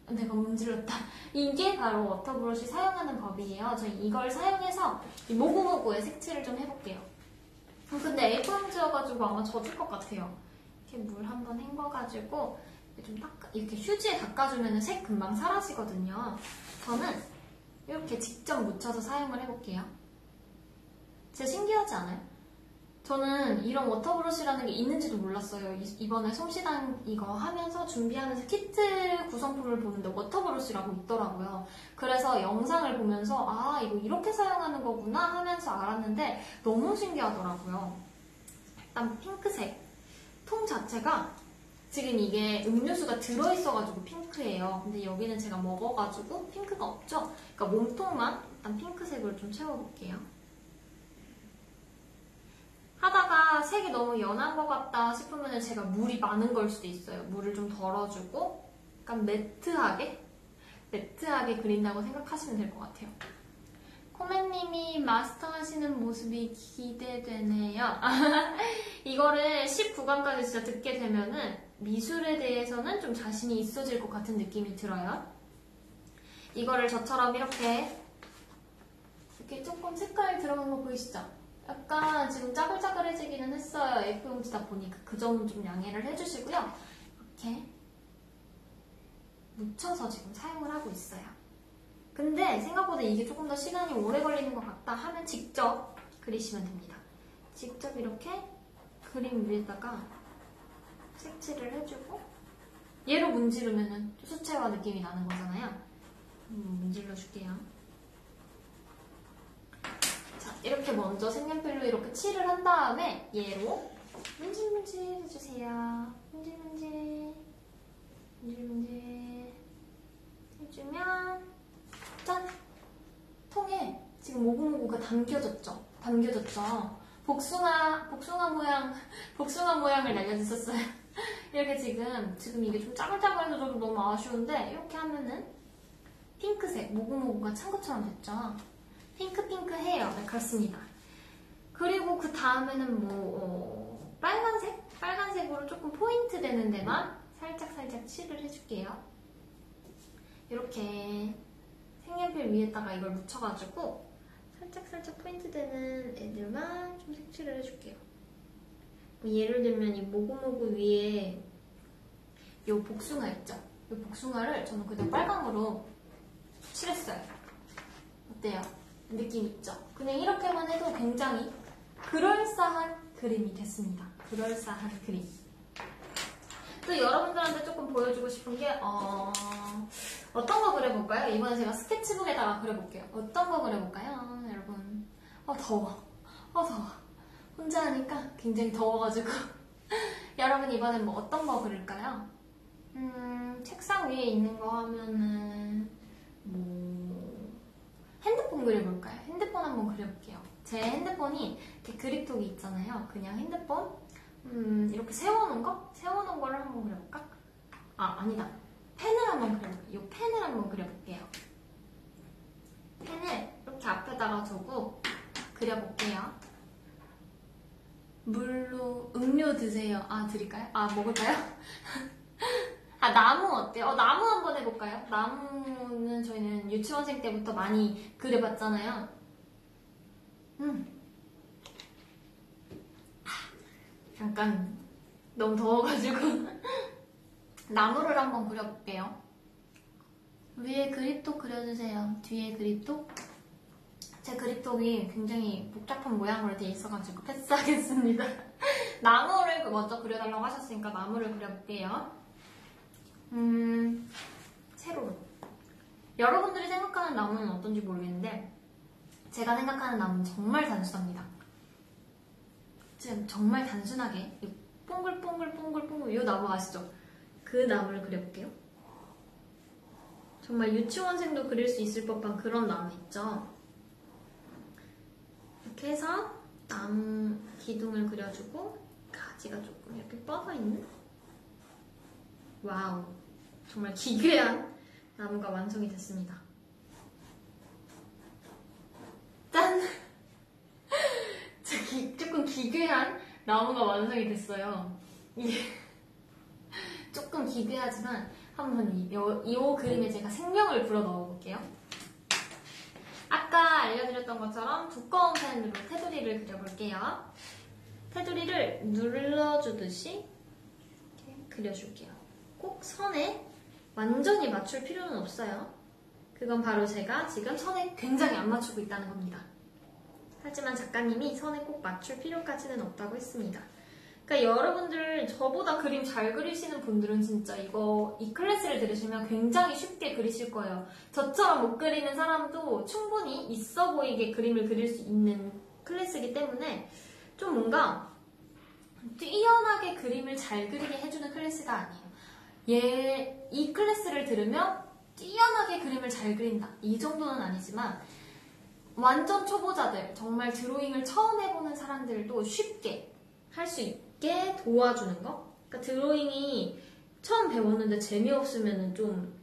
내가 문질렀다. 이게 바로 워터 브러쉬 사용하는 법이에요. 저희 이걸 사용해서 이 모구모구에 색칠을 좀 해볼게요. 근데 A4용지여가지고 아마 젖을 것 같아요. 이렇게 물 한번 헹궈가지고 좀 이렇게 휴지에 닦아주면 색 금방 사라지거든요. 저는 이렇게 직접 묻혀서 사용을 해볼게요. 진짜 신기하지 않아요? 저는 이런 워터 브러쉬라는 게 있는지도 몰랐어요. 이번에 솜씨당 이거 하면서 준비하면서 키트 구성품을 보는데 워터 브러쉬라고 있더라고요. 그래서 영상을 보면서 이거 이렇게 사용하는 거구나 하면서 알았는데 너무 신기하더라고요. 일단 핑크색 통 자체가 지금 이게 음료수가 들어있어가지고 핑크예요. 근데 여기는 제가 먹어가지고 핑크가 없죠? 그러니까 몸통만 일단 핑크색으로 좀 채워볼게요. 하다가 색이 너무 연한 것 같다 싶으면 제가 물이 많은 걸 수도 있어요. 물을 좀 덜어주고 약간 매트하게 그린다고 생각하시면 될 것 같아요. 코멘님이 마스터 하시는 모습이 기대되네요. 이거를 19강까지 진짜 듣게 되면은 미술에 대해서는 좀 자신이 있어질 것 같은 느낌이 들어요. 이거를 저처럼 이렇게 조금 색깔 들어간 거 보이시죠? 약간 지금 짜글짜글해지기는 했어요. A4용지다 보니까 그 점은 좀 양해를 해주시고요. 이렇게 묻혀서 지금 사용을 하고 있어요. 근데 생각보다 이게 조금 더 시간이 오래 걸리는 것 같다 하면 직접 그리시면 됩니다. 직접 이렇게 그림 위에다가 색칠을 해주고 얘로 문지르면 수채화 느낌이 나는 거잖아요. 문질러 줄게요. 이렇게 먼저 색연필로 이렇게 칠을 한 다음에 얘로 문질문질 해주세요. 문질문질 해주면 짠! 통에 지금 모구모구가 담겨졌죠? 복숭아 모양을 날려주셨어요. 이렇게 지금 이게 좀 짜글짜글해서 저도 너무 아쉬운데 이렇게 하면은 핑크색 모구모구가 찬 것처럼 됐죠? 핑크해요. 네, 그렇습니다. 그리고 그 다음에는 빨간색으로 조금 포인트 되는 데만 살짝 칠을 해줄게요. 이렇게 색연필 위에다가 이걸 묻혀가지고 살짝 포인트 되는 애들만 좀 색칠을 해줄게요. 예를 들면 이 모구모구 위에 이 복숭아 있죠? 이 복숭아를 저는 그냥 빨강으로 칠했어요. 어때요? 느낌 있죠? 그냥 이렇게만 해도 굉장히 그럴싸한 그림이 됐습니다. 그럴싸한 그림. 또 여러분들한테 조금 보여주고 싶은 게 어떤 거 그려볼까요? 이번에 제가 스케치북에다가 그려볼게요. 어떤 거 그려볼까요? 여러분 더워. 혼자 하니까 굉장히 더워가지고 여러분 이번엔 뭐 어떤 거 그릴까요? 책상 위에 있는 거 하면은 핸드폰 그려볼까요? 핸드폰 한번 그려볼게요. 제 핸드폰이 이렇게 그립톡이 있잖아요. 그냥 핸드폰 이렇게 세워놓은 거를 한번 그려볼까? 아니다. 펜을 한번 그려볼게요. 이 펜을 한번 그려볼게요. 펜을 이렇게 앞에다가 두고 그려볼게요. 물로 음료 드세요. 드릴까요? 먹을까요? 나무 어때요? 나무 한번 해볼까요? 나무는 저희는 유치원생 때부터 많이 그려봤잖아요. 잠깐 너무 더워가지고 나무를 한번 그려볼게요. 위에 그립톡 그려주세요. 뒤에 그립톡 제 그립톡이 굉장히 복잡한 모양으로 돼 있어가지고 패스하겠습니다. 나무를 먼저 그려달라고 하셨으니까 나무를 그려볼게요. 세로로. 여러분들이 생각하는 나무는 어떤지 모르겠는데 제가 생각하는 나무는 정말 단순합니다. 지금 정말 단순하게 이 뽕글뽕글뽕글뽕글 이 나무 아시죠? 그 나무를 그려볼게요. 정말 유치원생도 그릴 수 있을 법한 그런 나무 있죠? 이렇게 해서 나무 기둥을 그려주고 가지가 조금 이렇게 뻗어있는 와우, 정말 기괴한 나무가 완성이 됐습니다. 짠! 조금 기괴한 나무가 완성이 됐어요. 이게 조금 기괴하지만 한번 이 그림에 제가 생명을 불어 넣어볼게요. 아까 알려드렸던 것처럼 두꺼운 펜으로 테두리를 그려볼게요. 테두리를 눌러주듯이 이렇게 그려줄게요. 꼭 선에 완전히 맞출 필요는 없어요. 그건 바로 제가 지금 선에 굉장히 안 맞추고 있다는 겁니다. 하지만 작가님이 선에 꼭 맞출 필요까지는 없다고 했습니다. 그러니까 여러분들 저보다 그림 잘 그리시는 분들은 진짜 이 클래스를 들으시면 굉장히 쉽게 그리실 거예요. 저처럼 못 그리는 사람도 충분히 있어 보이게 그림을 그릴 수 있는 클래스이기 때문에 좀 뭔가 뛰어나게 그림을 잘 그리게 해주는 클래스가 아니에요. 이 클래스를 들으면 뛰어나게 그림을 잘 그린다. 이 정도는 아니지만 완전 초보자들, 정말 드로잉을 처음 해보는 사람들도 쉽게 할 수 있게 도와주는 거? 그러니까 드로잉이 처음 배웠는데 재미없으면 좀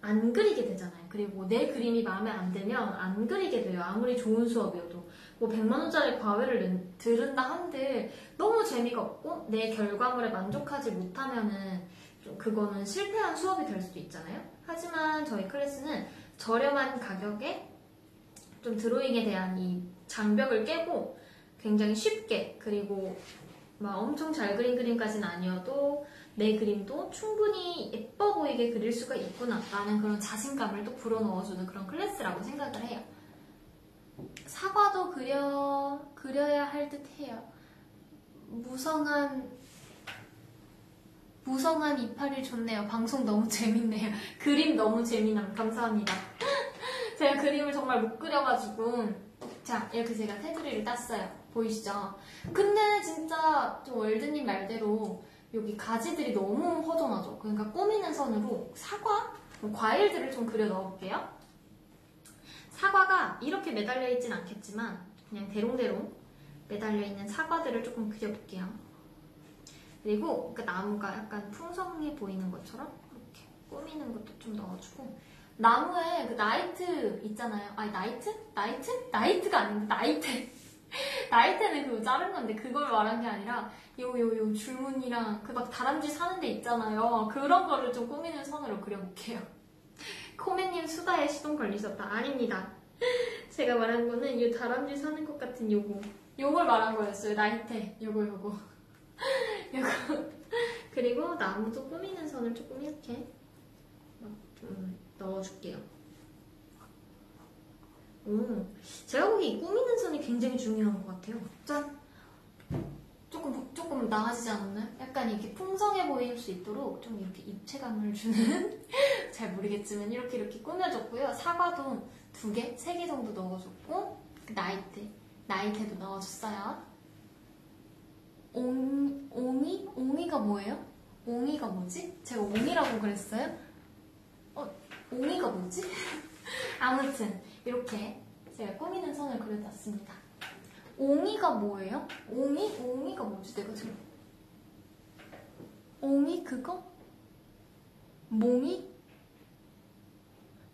안 그리게 되잖아요. 그리고 내 그림이 마음에 안 들면 안 그리게 돼요. 아무리 좋은 수업이어도. 뭐 100만원짜리 과외를 들은다 한들 너무 재미가 없고 내 결과물에 만족하지 못하면은 좀 그거는 실패한 수업이 될 수도 있잖아요. 하지만 저희 클래스는 저렴한 가격에 좀 드로잉에 대한 이 장벽을 깨고 굉장히 쉽게, 그리고 막 엄청 잘 그린 그림까지는 아니어도 내 그림도 충분히 예뻐 보이게 그릴 수가 있구나 라는 그런 자신감을 또 불어넣어주는 그런 클래스라고 생각을 해요. 사과도 그려야 할 듯해요. 무성한 이파리 좋네요. 방송 너무 재밌네요. 그림 너무 재미남. 감사합니다. 제가 그림을 정말 못 그려가지고 자, 이렇게 제가 테두리를 땄어요. 보이시죠? 근데 진짜 좀 월드님 말대로 여기 가지들이 너무 허전하죠? 그러니까 꾸미는 선으로 사과? 과일들을 좀 그려 넣어볼게요. 사과가 이렇게 매달려 있진 않겠지만 그냥 대롱대롱 매달려 있는 사과들을 조금 그려볼게요. 그리고 그 나무가 약간 풍성해 보이는 것처럼 이렇게 꾸미는 것도 좀 넣어주고, 나무에 그 나이트 있잖아요. 아니 나이트? 나이트가 아닌데 나이테. 나이테는 그거 자른 건데 그걸 말한 게 아니라 요 줄무늬랑 그 막 다람쥐 사는 데 있잖아요. 그런 거를 좀 꾸미는 선으로 그려볼게요. 코메님 수다에 시동 걸리셨다. 아닙니다. 제가 말한 거는 이 다람쥐 사는 것 같은 요걸 말한 거였어요. 나이테. 요거. 그리고 나무도 꾸미는 선을 조금 이렇게 좀 넣어줄게요. 제가 보기에 이 꾸미는 선이 굉장히 중요한 것 같아요. 짠! 조금 나아지지 않았나요? 약간 이렇게 풍성해 보일 수 있도록 좀 이렇게 입체감을 주는 잘 모르겠지만 이렇게 꾸며줬고요. 사과도 2개, 3개 정도 넣어줬고 나이테도 넣어줬어요. 옹이가 뭐예요? 옹이가 뭐지? 제가 옹이라고 그랬어요? 옹이가 뭐지? 아무튼 이렇게 제가 꾸미는 선을 그려놨습니다. 옹이가 뭐예요? 옹이가 뭐지? 내가 지금 옹이 그거? 몽이?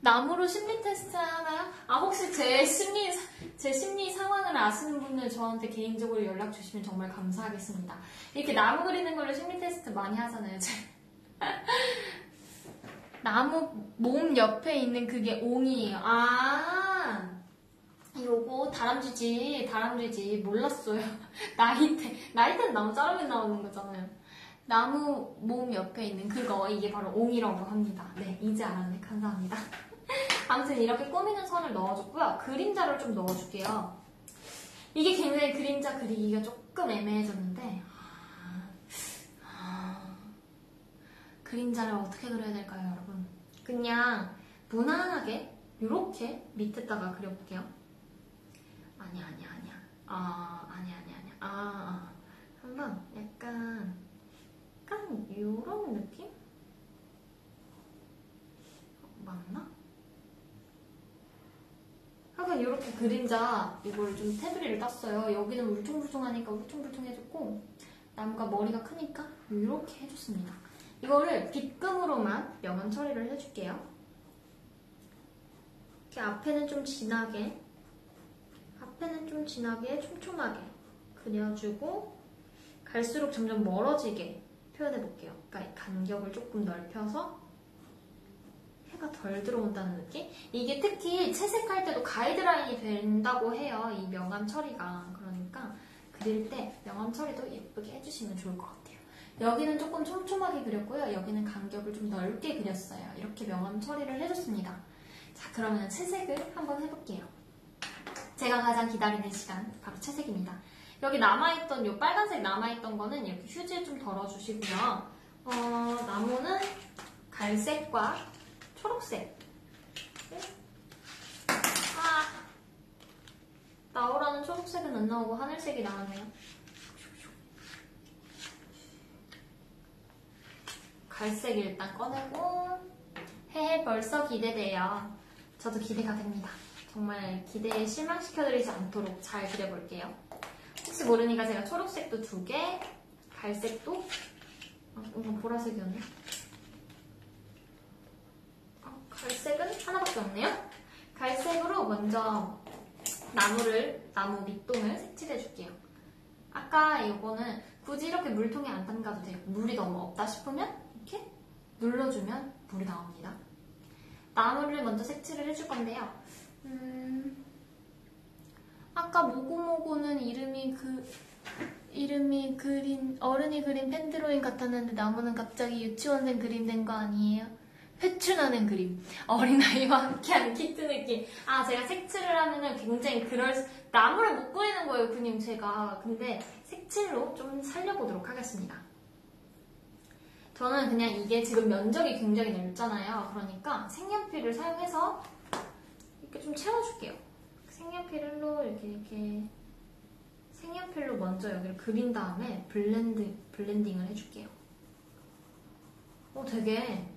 나무로 심리 테스트 하나요? 혹시 제 심리 상황을 아시는 분들 저한테 개인적으로 연락 주시면 정말 감사하겠습니다. 이렇게 나무 그리는 걸로 심리 테스트 많이 하잖아요. 나무 몸 옆에 있는 그게 옹이에요. 요거 다람쥐지 몰랐어요. 나이테는 나무 자르면 나오는 거잖아요. 나무 몸 옆에 있는 그거, 이게 바로 옹이라고 합니다. 네, 이제 알았네. 감사합니다. 아무튼 이렇게 꾸미는 선을 넣어줬고요. 그림자를 좀 넣어줄게요. 이게 굉장히 그림자 그리기가 조금 애매해졌는데 그림자를 어떻게 그려야 될까요, 여러분? 그냥 무난하게 이렇게 밑에다가 그려볼게요. 아니야. 한번 약간 이런 느낌? 맞나? 하여간 이렇게 그림자 이걸 좀 테두리를 땄어요. 여기는 울퉁불퉁하니까 울퉁불퉁해졌고 나무가 머리가 크니까 이렇게 해줬습니다. 이거를 빗금으로만 명암 처리를 해줄게요. 이렇게 앞에는 좀 진하게 촘촘하게 그려주고 갈수록 점점 멀어지게 표현해볼게요. 그러니까 간격을 조금 넓혀서 해가 덜 들어온다는 느낌? 이게 특히 채색할 때도 가이드라인이 된다고 해요. 이 명암 처리가. 그러니까 그릴 때 명암 처리도 예쁘게 해주시면 좋을 것 같아요. 여기는 조금 촘촘하게 그렸고요. 여기는 간격을 좀 넓게 그렸어요. 이렇게 명암 처리를 해줬습니다. 자, 그러면 채색을 한번 해볼게요. 제가 가장 기다리는 시간, 바로 채색입니다. 여기 남아있던, 요 빨간색 남아있던 거는 이렇게 휴지에 좀 덜어주시고요. 나무는 갈색과 초록색. 나오라는 초록색은 안 나오고 하늘색이 나왔네요. 갈색 일단 꺼내고 벌써 기대돼요. 저도 기대가 됩니다. 정말 기대에 실망시켜드리지 않도록 잘 그려볼게요. 혹시 모르니까 제가 초록색도 2개, 갈색도 이건 보라색이었네. 갈색은 하나밖에 없네요. 갈색으로 먼저 나무 밑동을 색칠해줄게요. 아까 이거는 굳이 이렇게 물통에 안 담가도 돼요. 물이 너무 없다 싶으면 이렇게 눌러주면 물이 나옵니다. 나무를 먼저 색칠을 해줄 건데요. 아까 모고모고는 이름이 그린 어른이 그린 펜드로잉 같았는데 나무는 갑자기 유치원생 그림 된 거 아니에요? 회춘하는 그림, 어린아이와 함께하는 키트 느낌. 제가 색칠을 하면은 굉장히 나무를 못 그리는 거예요, 그냥 제가. 근데 색칠로 좀 살려보도록 하겠습니다. 저는 그냥 이게 지금 면적이 굉장히 넓잖아요. 그러니까 색연필을 사용해서 이렇게 좀 채워줄게요. 색연필로 이렇게 색연필로 먼저 여기를 그린 다음에 블렌딩을 해줄게요. 되게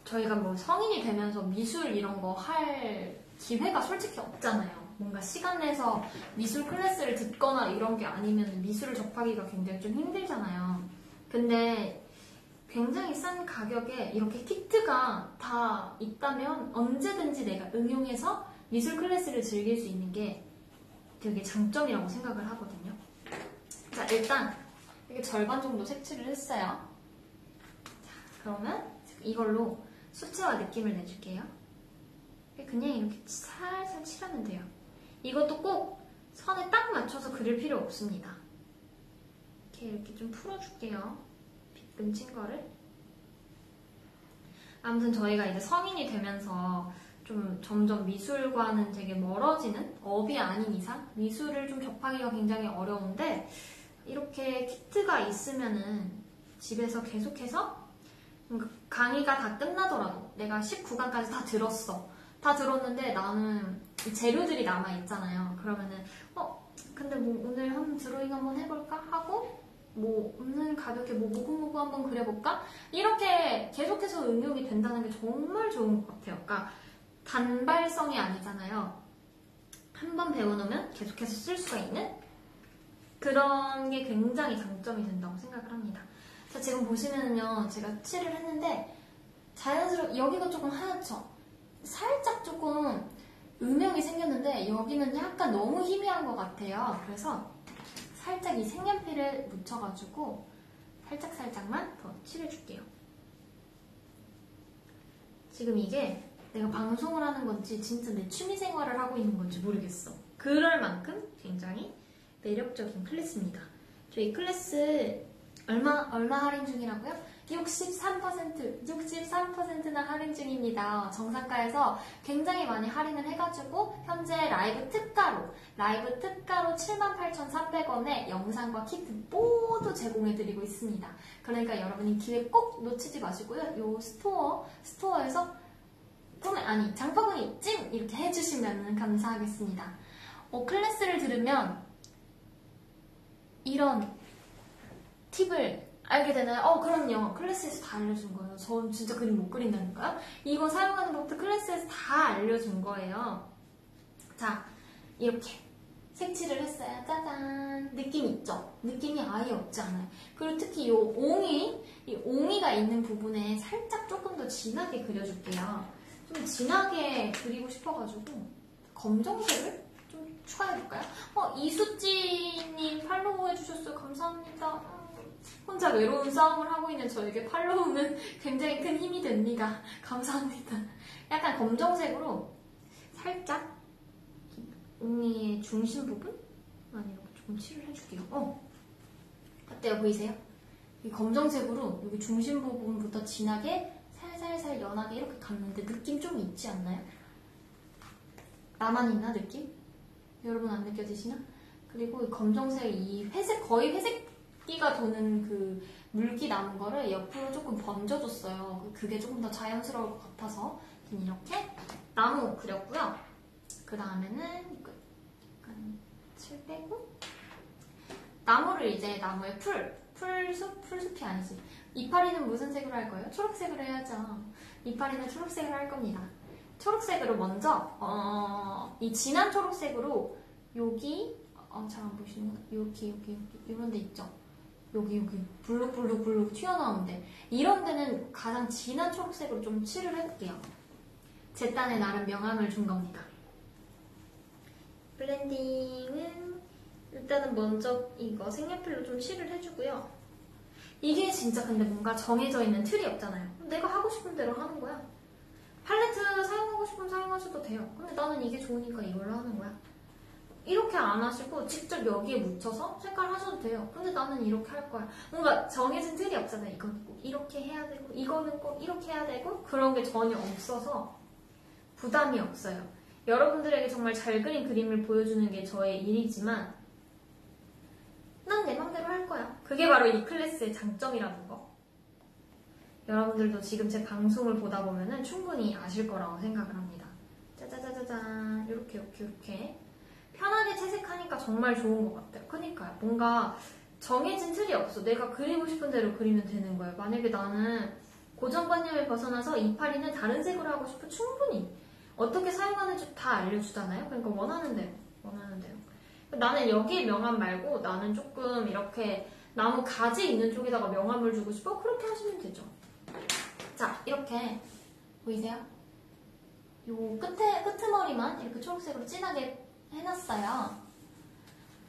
저희가 뭐 성인이 되면서 미술 이런 거 할 기회가 솔직히 없잖아요. 뭔가 시간 내서 미술 클래스를 듣거나 이런 게 아니면 미술을 접하기가 굉장히 좀 힘들잖아요. 근데 굉장히 싼 가격에 이렇게 키트가 다 있다면 언제든지 내가 응용해서 미술 클래스를 즐길 수 있는 게 되게 장점이라고 생각을 하거든요. 자, 일단 이렇게 절반 정도 색칠을 했어요. 자, 그러면 이걸로 수채화 느낌을 내줄게요. 그냥 이렇게 살살 칠하면 돼요. 이것도 꼭 선에 딱 맞춰서 그릴 필요 없습니다. 이렇게 좀 풀어줄게요. 빗금 친 거를. 아무튼 저희가 이제 성인이 되면서 좀 점점 미술과는 되게 멀어지는, 업이 아닌 이상 미술을 좀 접하기가 굉장히 어려운데 이렇게 키트가 있으면은 집에서 계속해서 강의가 다 끝나더라도 내가 19강까지 다 들었어. 다 들었는데 나는 이 재료들이 남아있잖아요. 그러면은 근데 뭐 오늘 한번 드로잉 한번 해볼까? 하고 뭐 오늘 가볍게 뭐 모구모구 한번 그려볼까? 이렇게 계속해서 응용이 된다는 게 정말 좋은 것 같아요. 그러니까 단발성이 아니잖아요. 한번 배워놓으면 계속해서 쓸 수가 있는 그런 게 굉장히 장점이 된다고 생각을 합니다. 자, 지금 보시면은요, 제가 칠을 했는데 자연스럽게 여기가 조금 하얗죠? 살짝 조금 음영이 생겼는데 여기는 약간 너무 희미한 것 같아요. 그래서 살짝 이 색연필을 묻혀가지고 살짝만 더 칠해줄게요. 지금 이게 내가 방송을 하는 건지 진짜 내 취미생활을 하고 있는 건지 모르겠어. 그럴 만큼 굉장히 매력적인 클래스입니다. 저희 클래스 얼마 할인 중이라고요? 63%나 할인 중입니다. 정상가에서 굉장히 많이 할인을 해가지고 현재 라이브 특가로 78,300원에 영상과 키트 모두 제공해드리고 있습니다. 그러니까 여러분이 기회 꼭 놓치지 마시고요. 요 스토어에서 장바구니 찜! 이렇게 해주시면 감사하겠습니다. 클래스를 들으면 이런 팁을 알게 되나요? 그럼요. 클래스에서 다 알려준 거예요. 전 진짜 그림 못 그린다니까요? 이거 사용하는 법도 클래스에서 다 알려준 거예요. 자, 이렇게 색칠을 했어요. 짜잔! 느낌 있죠? 느낌이 아예 없지 않아요. 그리고 특히 이 옹이가 있는 부분에 살짝 조금 더 진하게 그려줄게요. 좀 진하게 그리고 싶어가지고 검정색을 좀 추가해볼까요? 이수지님 팔로우 해주셨어요. 감사합니다. 혼자 외로운 싸움을 하고 있는 저에게 팔로우는 굉장히 큰 힘이 됩니다. 감사합니다. 약간 검정색으로 살짝 옹이의 중심 부분? 이렇게 조금 칠을 해줄게요. 어때요? 보이세요? 이 검정색으로 여기 중심 부분부터 진하게 살살살 연하게 이렇게 갔는데 느낌 좀 있지 않나요? 나만 있나 느낌? 여러분 안 느껴지시나? 그리고 이 검정색 이 거의 회색기가 도는 그 물기 남은 거를 옆으로 조금 번져줬어요. 그게 조금 더 자연스러울 것 같아서 이렇게 나무 그렸고요. 그 다음에는 약간 칠 빼고 나무를 이제 나무에 풀숲이 아니지. 이파리는 무슨 색으로 할 거예요? 초록색으로 해야죠. 이파리는 초록색으로 할 겁니다. 초록색으로 먼저 이 진한 초록색으로 여기 잘 안 보이시는 거 여기 이런 데 있죠? 여기 블룩 튀어나오는데 이런 데는 가장 진한 초록색으로 좀 칠을 해볼게요. 제 딴에 나름 명암을 준 겁니다. 블렌딩은 일단은 먼저 이거 색연필로 좀 칠을 해주고요. 이게 진짜 근데 뭔가 정해져 있는 틀이 없잖아요. 내가 하고 싶은 대로 하는 거야. 팔레트 사용하고 싶으면 사용하셔도 돼요. 근데 나는 이게 좋으니까 이걸로 하는 거야. 이렇게 안 하시고 직접 여기에 묻혀서 색깔 하셔도 돼요. 근데 나는 이렇게 할 거야. 뭔가 정해진 틀이 없잖아요. 이건 꼭 이렇게 해야 되고 이거는 꼭 이렇게 해야 되고 그런 게 전혀 없어서 부담이 없어요. 여러분들에게 정말 잘 그린 그림을 보여주는 게 저의 일이지만 난 내 맘대로 할 거야. 그게 바로 이 클래스의 장점이라는 거. 여러분들도 지금 제 방송을 보다 보면은 충분히 아실 거라고 생각을 합니다. 짜자자자잔 이렇게 편하게 채색하니까 정말 좋은 것 같아요. 그러니까요. 뭔가 정해진 틀이 없어. 내가 그리고 싶은 대로 그리면 되는 거예요. 만약에 나는 고정관념을 벗어나서 이파리는 다른 색으로 하고 싶어 충분히 어떻게 사용하는지 다 알려주잖아요. 그러니까 원하는 대로. 나는 여기에 명암 말고 나는 조금 이렇게 나무 가지 있는 쪽에다가 명암을 주고 싶어? 그렇게 하시면 되죠. 자, 이렇게 보이세요? 요 끄트머리만 이렇게 초록색으로 진하게 해놨어요.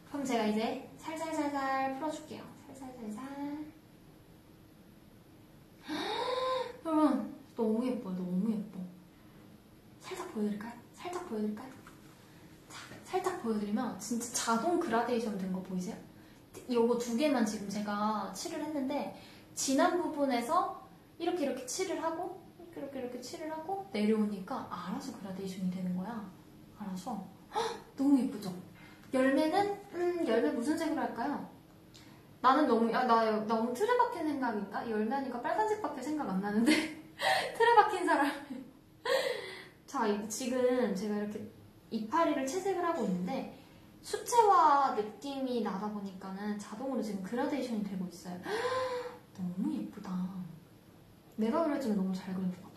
그럼 제가 이제 살살살살 풀어줄게요. 살살살살. 여러분, 너무 예뻐요. 너무 예뻐. 살짝 보여드릴까요? 자, 살짝 보여드리면 진짜 자동 그라데이션 된 거 보이세요? 요거 두 개만 지금 제가 칠을 했는데 진한 부분에서 이렇게 칠을 하고 이렇게 칠을 하고 내려오니까 알아서 그라데이션이 되는 거야. 알아서. 헉, 너무 예쁘죠? 열매는 열매 무슨 색으로 할까요? 나는 너무 틀에 박힌 생각인가? 열매하니까 빨간색밖에 생각 안 나는데 틀에 박힌 사람. 자, 지금 제가 이렇게 이파리를 채색을 하고 있는데 수채화 느낌이 나다 보니까는 자동으로 지금 그라데이션이 되고 있어요. 너무 예쁘다. 내가 그려지면 너무 잘 그린 것 같아.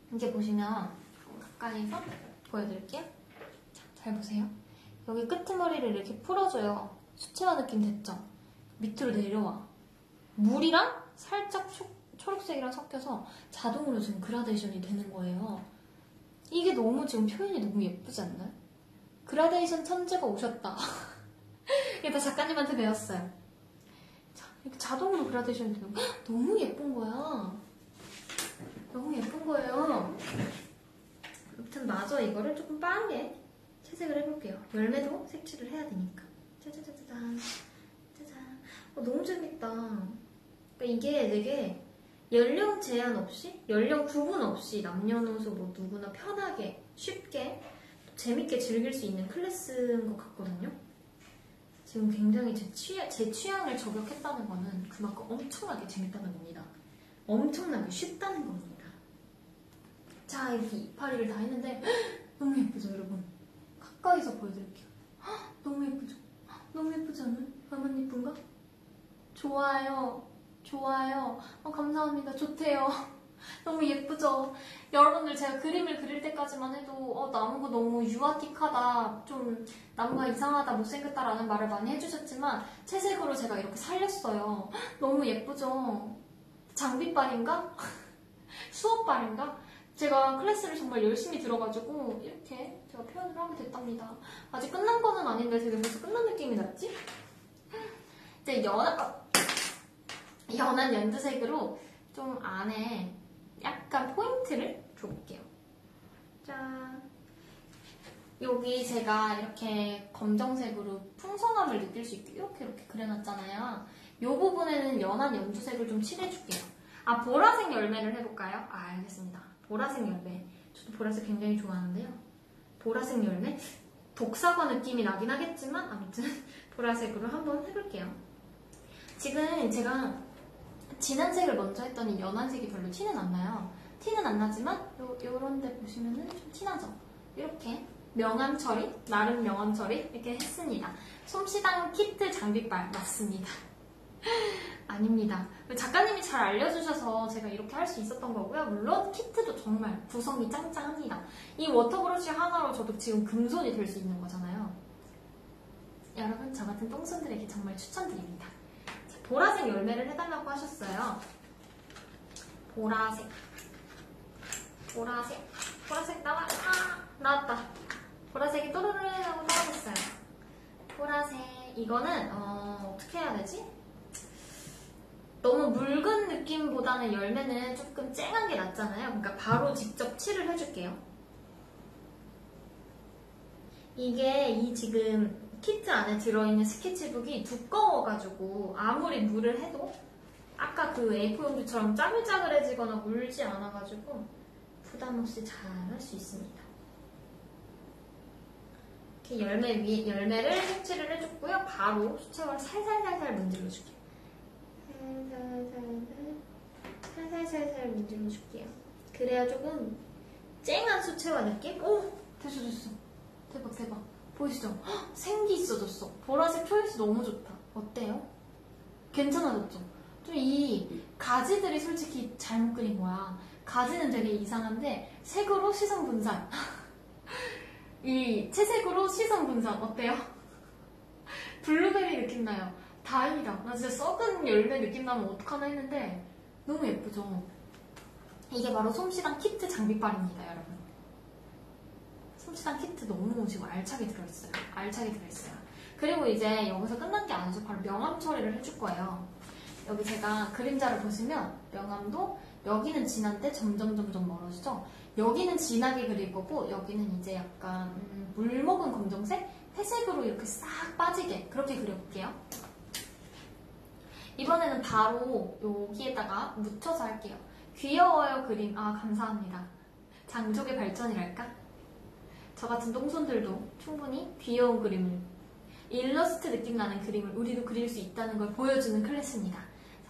이렇게 보시면 가까이서 보여드릴게요. 자, 잘 보세요. 여기 끄트머리를 이렇게 풀어줘요. 수채화 느낌 됐죠? 밑으로 내려와. 물이랑 살짝 초록색이랑 섞여서 자동으로 지금 그라데이션이 되는 거예요. 이게 너무 지금 표현이 너무 예쁘지 않나요? 그라데이션 천재가 오셨다. 이게 다 작가님한테 배웠어요. 자, 이렇게 자동으로 그라데이션이 되는 거 너무 예쁜 거야. 너무 예쁜 거예요. 아무튼 마저 이거를 조금 빠르게 채색을 해볼게요. 열매도 색칠을 해야 되니까. 짜자자자잔. 짜잔. 너무 재밌다. 그러니까 이게 되게 연령 제한 없이, 연령 구분 없이 남녀노소 뭐 누구나 편하게, 쉽게, 재밌게 즐길 수 있는 클래스인 것 같거든요. 지금 굉장히 제 취향을 저격했다는 거는 그만큼 엄청나게 재밌다는 겁니다. 엄청나게 쉽다는 겁니다. 자, 이렇게 이파리를 다 했는데 너무 예쁘죠, 여러분? 가까이서 보여드릴게요. 너무 예쁘죠? 너무 예쁘지 않아요? 나만 예쁜가? 좋아요. 좋아요. 감사합니다. 좋대요. 너무 예쁘죠? 여러분들 제가 그림을 그릴 때까지만 해도 나무가 너무 유아틱하다, 좀 나무가 이상하다, 못생겼다라는 말을 많이 해주셨지만 채색으로 제가 이렇게 살렸어요. 너무 예쁘죠? 장비빨인가? 수업빨인가? 제가 클래스를 정말 열심히 들어가지고 이렇게 제가 표현을 하게 됐답니다. 아직 끝난 거는 아닌데 되게 벌써 끝난 느낌이 났지? 이제 연한 연두색으로 좀 안에 약간 포인트를 줘볼게요. 짠. 여기 제가 이렇게 검정색으로 풍성함을 느낄 수 있게 이렇게 그려놨잖아요. 이 부분에는 연한 연두색을 좀 칠해줄게요. 보라색 열매를 해볼까요? 알겠습니다. 보라색 열매. 저도 보라색 굉장히 좋아하는데요. 보라색 열매? 독사과 느낌이 나긴 하겠지만 아무튼 보라색으로 한번 해볼게요. 지금 제가 진한 색을 먼저 했더니 연한 색이 별로 티는 안 나요. 티는 안 나지만 요런 데 보시면은 좀 티나죠? 이렇게 명암 처리, 나름 명암 처리 이렇게 했습니다. 솜씨당 키트 장비빨 맞습니다. 아닙니다. 작가님이 잘 알려주셔서 제가 이렇게 할 수 있었던 거고요. 물론 키트도 정말 구성이 짱짱합니다. 이 워터브러쉬 하나로 저도 지금 금손이 될 수 있는 거잖아요. 여러분, 저 같은 똥손들에게 정말 추천드립니다. 보라색 열매를 해달라고 하셨어요. 보라색 나와. 나왔다. 보라색이 또르르 하고 떨어졌어요. 보라색. 이거는 어떻게 해야 되지? 너무 묽은 느낌보다는 열매는 조금 쨍한 게 낫잖아요. 그러니까 바로 직접 칠을 해줄게요. 이게 지금 키트 안에 들어있는 스케치북이 두꺼워가지고 아무리 물을 해도 아까 그 A4 용지처럼 짜글짜글해지거나 물지 않아가지고 부담없이 잘 할 수 있습니다. 이렇게 열매를 색칠을 해줬고요. 바로 수채화를 살살살살 문질러줄게요. 살살살살 문질러줄게요. 그래야 조금 쨍한 수채화 느낌? 오! 됐어. 대박. 보이시죠? 헉, 생기 있어졌어. 보라색 초이스 너무 좋다. 어때요? 괜찮아졌죠? 좀 이 가지들이 솔직히 잘못 그린 거야. 가지는 되게 이상한데 색으로 시선 분산. 이 채색으로 시선 분산 어때요? 블루베리 느낌 나요. 다행이다. 나 진짜 썩은 열매 느낌 나면 어떡하나 했는데 너무 예쁘죠? 이게 바로 솜씨당 키트 장비빨입니다, 여러분. 솜씨당 키트 너무 지금 알차게 들어있어요. 그리고 이제 여기서 끝난 게 아니죠. 바로 명암 처리를 해줄 거예요. 여기 제가 그림자를 보시면 명암도 여기는 진한데 점점 멀어지죠? 여기는 진하게 그릴 거고 여기는 이제 약간 물 먹은 검정색? 회색으로 이렇게 싹 빠지게 그렇게 그려볼게요. 이번에는 바로 여기에다가 묻혀서 할게요. 귀여워요 그림. 감사합니다. 장족의 발전이랄까? 저 같은 똥손들도 충분히 귀여운 그림을, 일러스트 느낌 나는 그림을 우리도 그릴 수 있다는 걸 보여주는 클래스입니다. 자,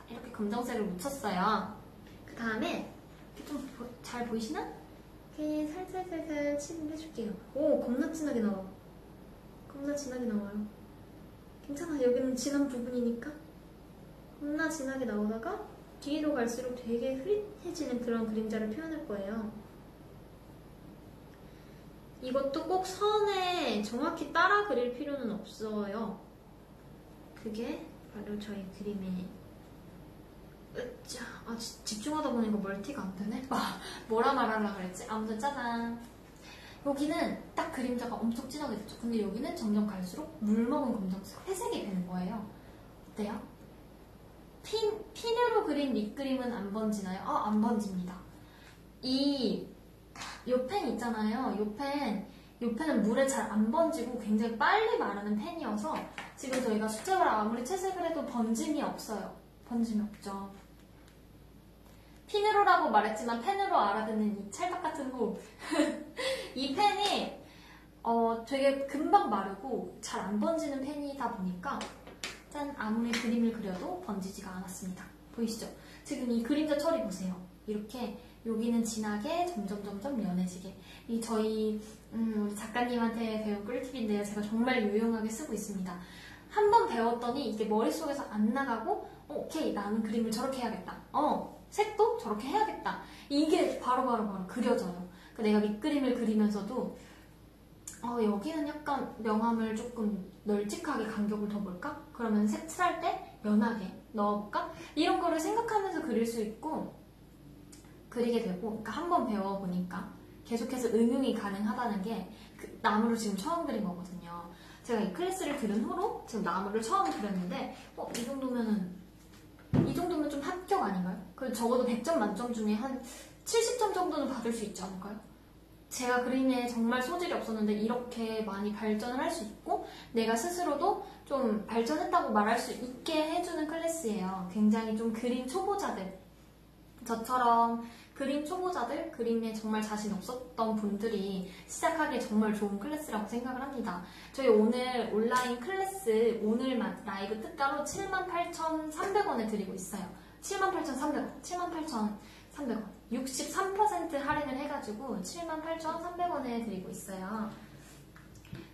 이렇게 검정색을 묻혔어요. 그 다음에 이렇게 좀 잘 보이시나? 이렇게 살살살살 칠을 해줄게요. 오, 겁나 진하게 나와요. 괜찮아, 여기는 진한 부분이니까. 겁나 진하게 나오다가 뒤로 갈수록 되게 흐릿해지는 그런 그림자를 표현할 거예요. 이것도 꼭 선에 정확히 따라 그릴 필요는 없어요. 그게 바로 저희 그림의 으짜. 집중하다 보니까 멀티가 안 되네. 뭐라 말하려고 그랬지? 아무튼 짜잔. 여기는 딱 그림자가 엄청 진하게 됐죠. 근데 여기는 점점 갈수록 물먹은 검정색, 회색이 되는 거예요. 어때요? 핀으로 그린 립 그림은 안 번지나요? 안 번집니다. 요 펜 있잖아요. 요 펜 이 펜은 물에 잘 안 번지고 굉장히 빨리 마르는 펜이어서 지금 저희가 수채화를 아무리 채색을 해도 번짐이 없어요. 번짐이 없죠. 핀으로라고 말했지만 펜으로 알아듣는 이 찰떡 같은 후. 이 펜이 되게 금방 마르고 잘 안 번지는 펜이다 보니까 짠, 아무리 그림을 그려도 번지지가 않았습니다. 보이시죠? 지금 이 그림자 처리 보세요. 이렇게 여기는 진하게 점점 연해지게. 이 저희 우리 작가님한테 배운 꿀팁인데요. 제가 정말 유용하게 쓰고 있습니다. 한 번 배웠더니 이게 머릿속에서 안 나가고 오케이, 나는 그림을 저렇게 해야겠다. 색도 저렇게 해야겠다. 이게 바로바로 그려져요. 그러니까 내가 밑그림을 그리면서도 여기는 약간 명암을 조금 널찍하게 간격을 더 볼까? 그러면 색칠할 때 연하게 넣어볼까? 이런 거를 생각하면서 그릴 수 있고 그리게 되고, 그러니까 한번 배워보니까 계속해서 응용이 가능하다는 게 나무를 지금 처음 그린 거거든요. 제가 이 클래스를 들은 후로 지금 나무를 처음 그렸는데 이 정도면 좀 합격 아닌가요? 그 적어도 100점 만점 중에 한 70점 정도는 받을 수 있지 않을까요? 제가 그림에 정말 소질이 없었는데 이렇게 많이 발전을 할 수 있고 내가 스스로도 좀 발전했다고 말할 수 있게 해주는 클래스예요. 굉장히 좀 그림 초보자들, 저처럼 그림 초보자들, 그림에 정말 자신 없었던 분들이 시작하기에 정말 좋은 클래스라고 생각을 합니다. 저희 오늘 온라인 클래스 오늘만 라이브 특가로 78,300원에 드리고 있어요. 78,300원, 78,300원. 63% 할인을 해가지고 78,300원에 드리고 있어요.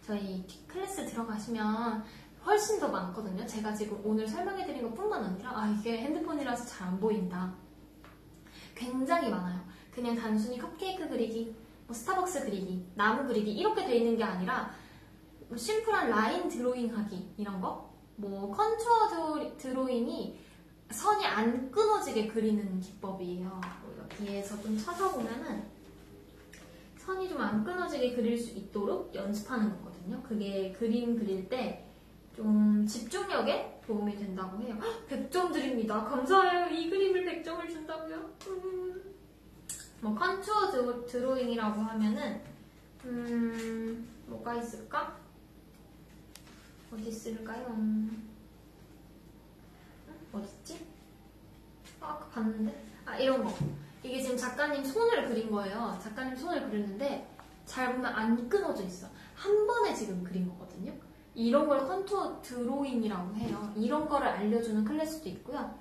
저희 클래스 들어가시면 훨씬 더 많거든요. 제가 지금 오늘 설명해드린 것 뿐만 아니라 이게 핸드폰이라서 잘 안 보인다. 굉장히 많아요. 그냥 단순히 컵케이크 그리기, 스타벅스 그리기, 나무 그리기 이렇게 돼 있는 게 아니라 심플한 라인 드로잉 하기 이런 거, 컨투어 드로잉이 선이 안 끊어지게 그리는 기법이에요. 여기에서 좀 찾아보면은 선이 좀 안 끊어지게 그릴 수 있도록 연습하는 거거든요. 그게 그림 그릴 때 좀 집중력에 도움이 된다고 해요. 100점 드립니다. 감사해요. 이 그림을 100점을 준다고요? 컨투어 드로잉이라고 하면은 뭐가 있을까? 어디 있을까요? 어딨지? 아까 봤는데? 이런 거. 이게 지금 작가님 손을 그린 거예요. 작가님 손을 그렸는데 잘 보면 안 끊어져 있어. 한 번에 지금 그린 거거든요. 이런 걸 컨투어 드로잉이라고 해요. 이런 거를 알려주는 클래스도 있고요.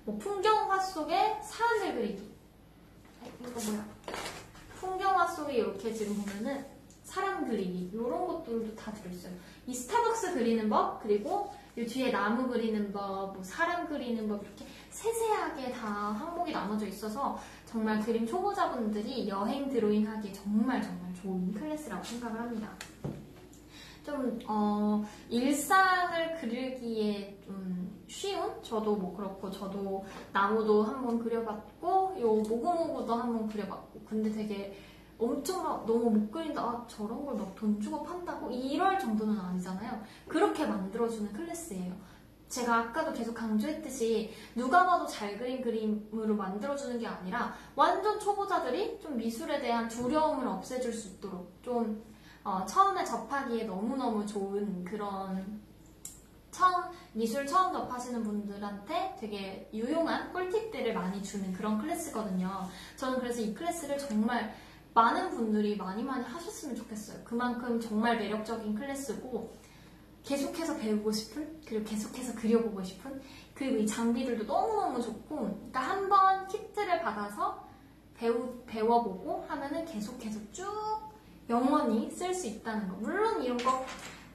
풍경화 속에 사람을 그리기. 이거 뭐야? 풍경화 속에 이렇게 지금 보면은 사람 그리기. 이런 것들도 다 들어있어요. 이 스타벅스 그리는 법, 그리고 이 뒤에 나무 그리는 법, 사람 그리는 법 이렇게 세세하게 다 항목이 나눠져 있어서 정말 그림 초보자분들이 여행 드로잉 하기에 정말 좋은 클래스라고 생각을 합니다. 좀 일상을 그리기에 좀 쉬운? 저도 그렇고 저도 나무도 한번 그려봤고 요 모구모구도 한번 그려봤고 근데 되게 엄청 너무 못 그린다 저런 걸 막 돈 주고 판다고 이럴 정도는 아니잖아요. 그렇게 만들어주는 클래스예요. 제가 아까도 계속 강조했듯이 누가 봐도 잘 그린 그림으로 만들어주는 게 아니라 완전 초보자들이 좀 미술에 대한 두려움을 없애줄 수 있도록 좀 처음에 접하기에 너무너무 좋은 그런 미술 처음 접하시는 분들한테 되게 유용한 꿀팁들을 많이 주는 그런 클래스거든요. 저는 그래서 이 클래스를 정말 많은 분들이 많이 하셨으면 좋겠어요. 그만큼 정말 매력적인 클래스고 계속해서 배우고 싶은, 그리고 계속해서 그려보고 싶은, 그리고 이 장비들도 너무너무 좋고, 그러니까 한번 키트를 받아서 배워보고 하면은 계속해서 쭉 영원히 쓸 수 있다는 거. 물론 이런 거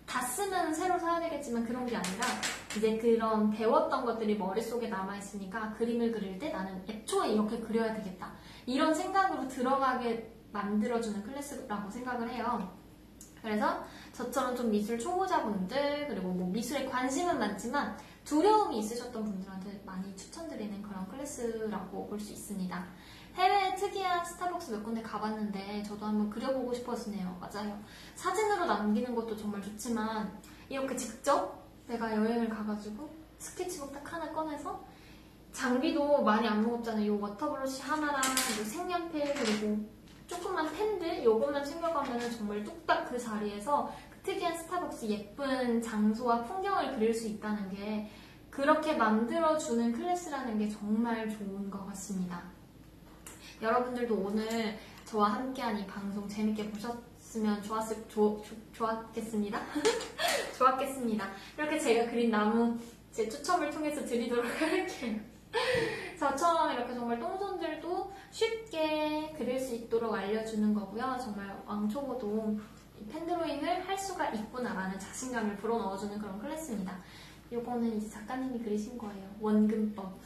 다 쓰면 새로 사야 되겠지만 그런 게 아니라 이제 그런 배웠던 것들이 머릿속에 남아있으니까 그림을 그릴 때 나는 애초에 이렇게 그려야 되겠다. 이런 생각으로 들어가게 만들어주는 클래스라고 생각을 해요. 그래서 저처럼 좀 미술 초보자분들 그리고 미술에 관심은 많지만 두려움이 있으셨던 분들한테 많이 추천드리는 그런 클래스라고 볼 수 있습니다. 해외에 특이한 스타벅스 몇 군데 가봤는데 저도 한번 그려보고 싶어지네요. 맞아요. 사진으로 남기는 것도 정말 좋지만 이렇게 직접 내가 여행을 가가지고 스케치북 딱 하나 꺼내서 장비도 많이 안 무겁잖아요. 이 워터브러쉬 하나랑 이 색연필 그리고 조그만 펜들 요것만 챙겨가면 정말 뚝딱 그 자리에서 특이한 스타벅스 예쁜 장소와 풍경을 그릴 수 있다는 게 그렇게 만들어주는 클래스라는 게 정말 좋은 것 같습니다. 여러분들도 오늘 저와 함께한 이 방송 재밌게 보셨으면 좋았겠습니다. 좋았겠습니다. 이렇게 제가 그린 나무 제 추첨을 통해서 드리도록 할게요. 저처럼 이렇게 정말 똥손들도 쉽게 그릴 수 있도록 알려주는 거고요. 정말 왕초보도 펜드로잉을 할 수가 있구나라는 자신감을 불어넣어주는 그런 클래스입니다. 요거는 이제 작가님이 그리신 거예요. 원근법.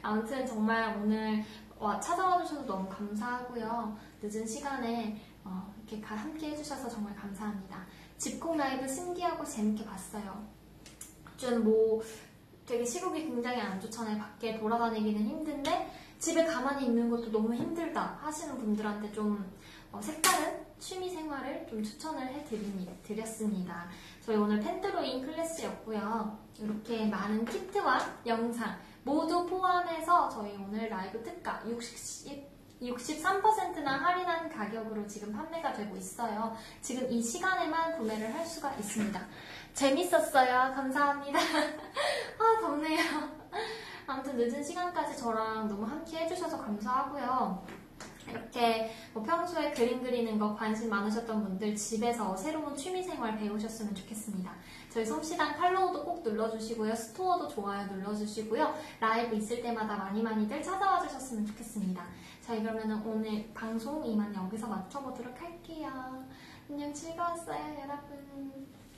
아무튼 정말 오늘 찾아와 주셔서 너무 감사하고요. 늦은 시간에 이렇게 함께 해주셔서 정말 감사합니다. 집콕 라이브 신기하고 재밌게 봤어요. 좀 되게 시국이 굉장히 안 좋잖아요. 밖에 돌아다니기는 힘든데 집에 가만히 있는 것도 너무 힘들다 하시는 분들한테 좀 색다른 취미 생활을 좀 추천을 해드렸습니다. 저희 오늘 펜드로잉 클래스였고요. 이렇게 많은 키트와 영상 모두 포함해서 저희 오늘 라이브 특가 63%나 할인한 가격으로 지금 판매가 되고 있어요. 지금 이 시간에만 구매를 할 수가 있습니다. 재밌었어요. 감사합니다. 아, 덥네요. 아무튼 늦은 시간까지 저랑 너무 함께 해주셔서 감사하고요. 이렇게 평소에 그림 그리는 거 관심 많으셨던 분들 집에서 새로운 취미생활 배우셨으면 좋겠습니다. 저희 솜씨당 팔로우도 꼭 눌러주시고요. 스토어도 좋아요 눌러주시고요. 라이브 있을 때마다 많이들 찾아와 주셨으면 좋겠습니다. 저희 그러면 오늘 방송 이만 여기서 마쳐보도록 할게요. 안녕, 즐거웠어요 여러분.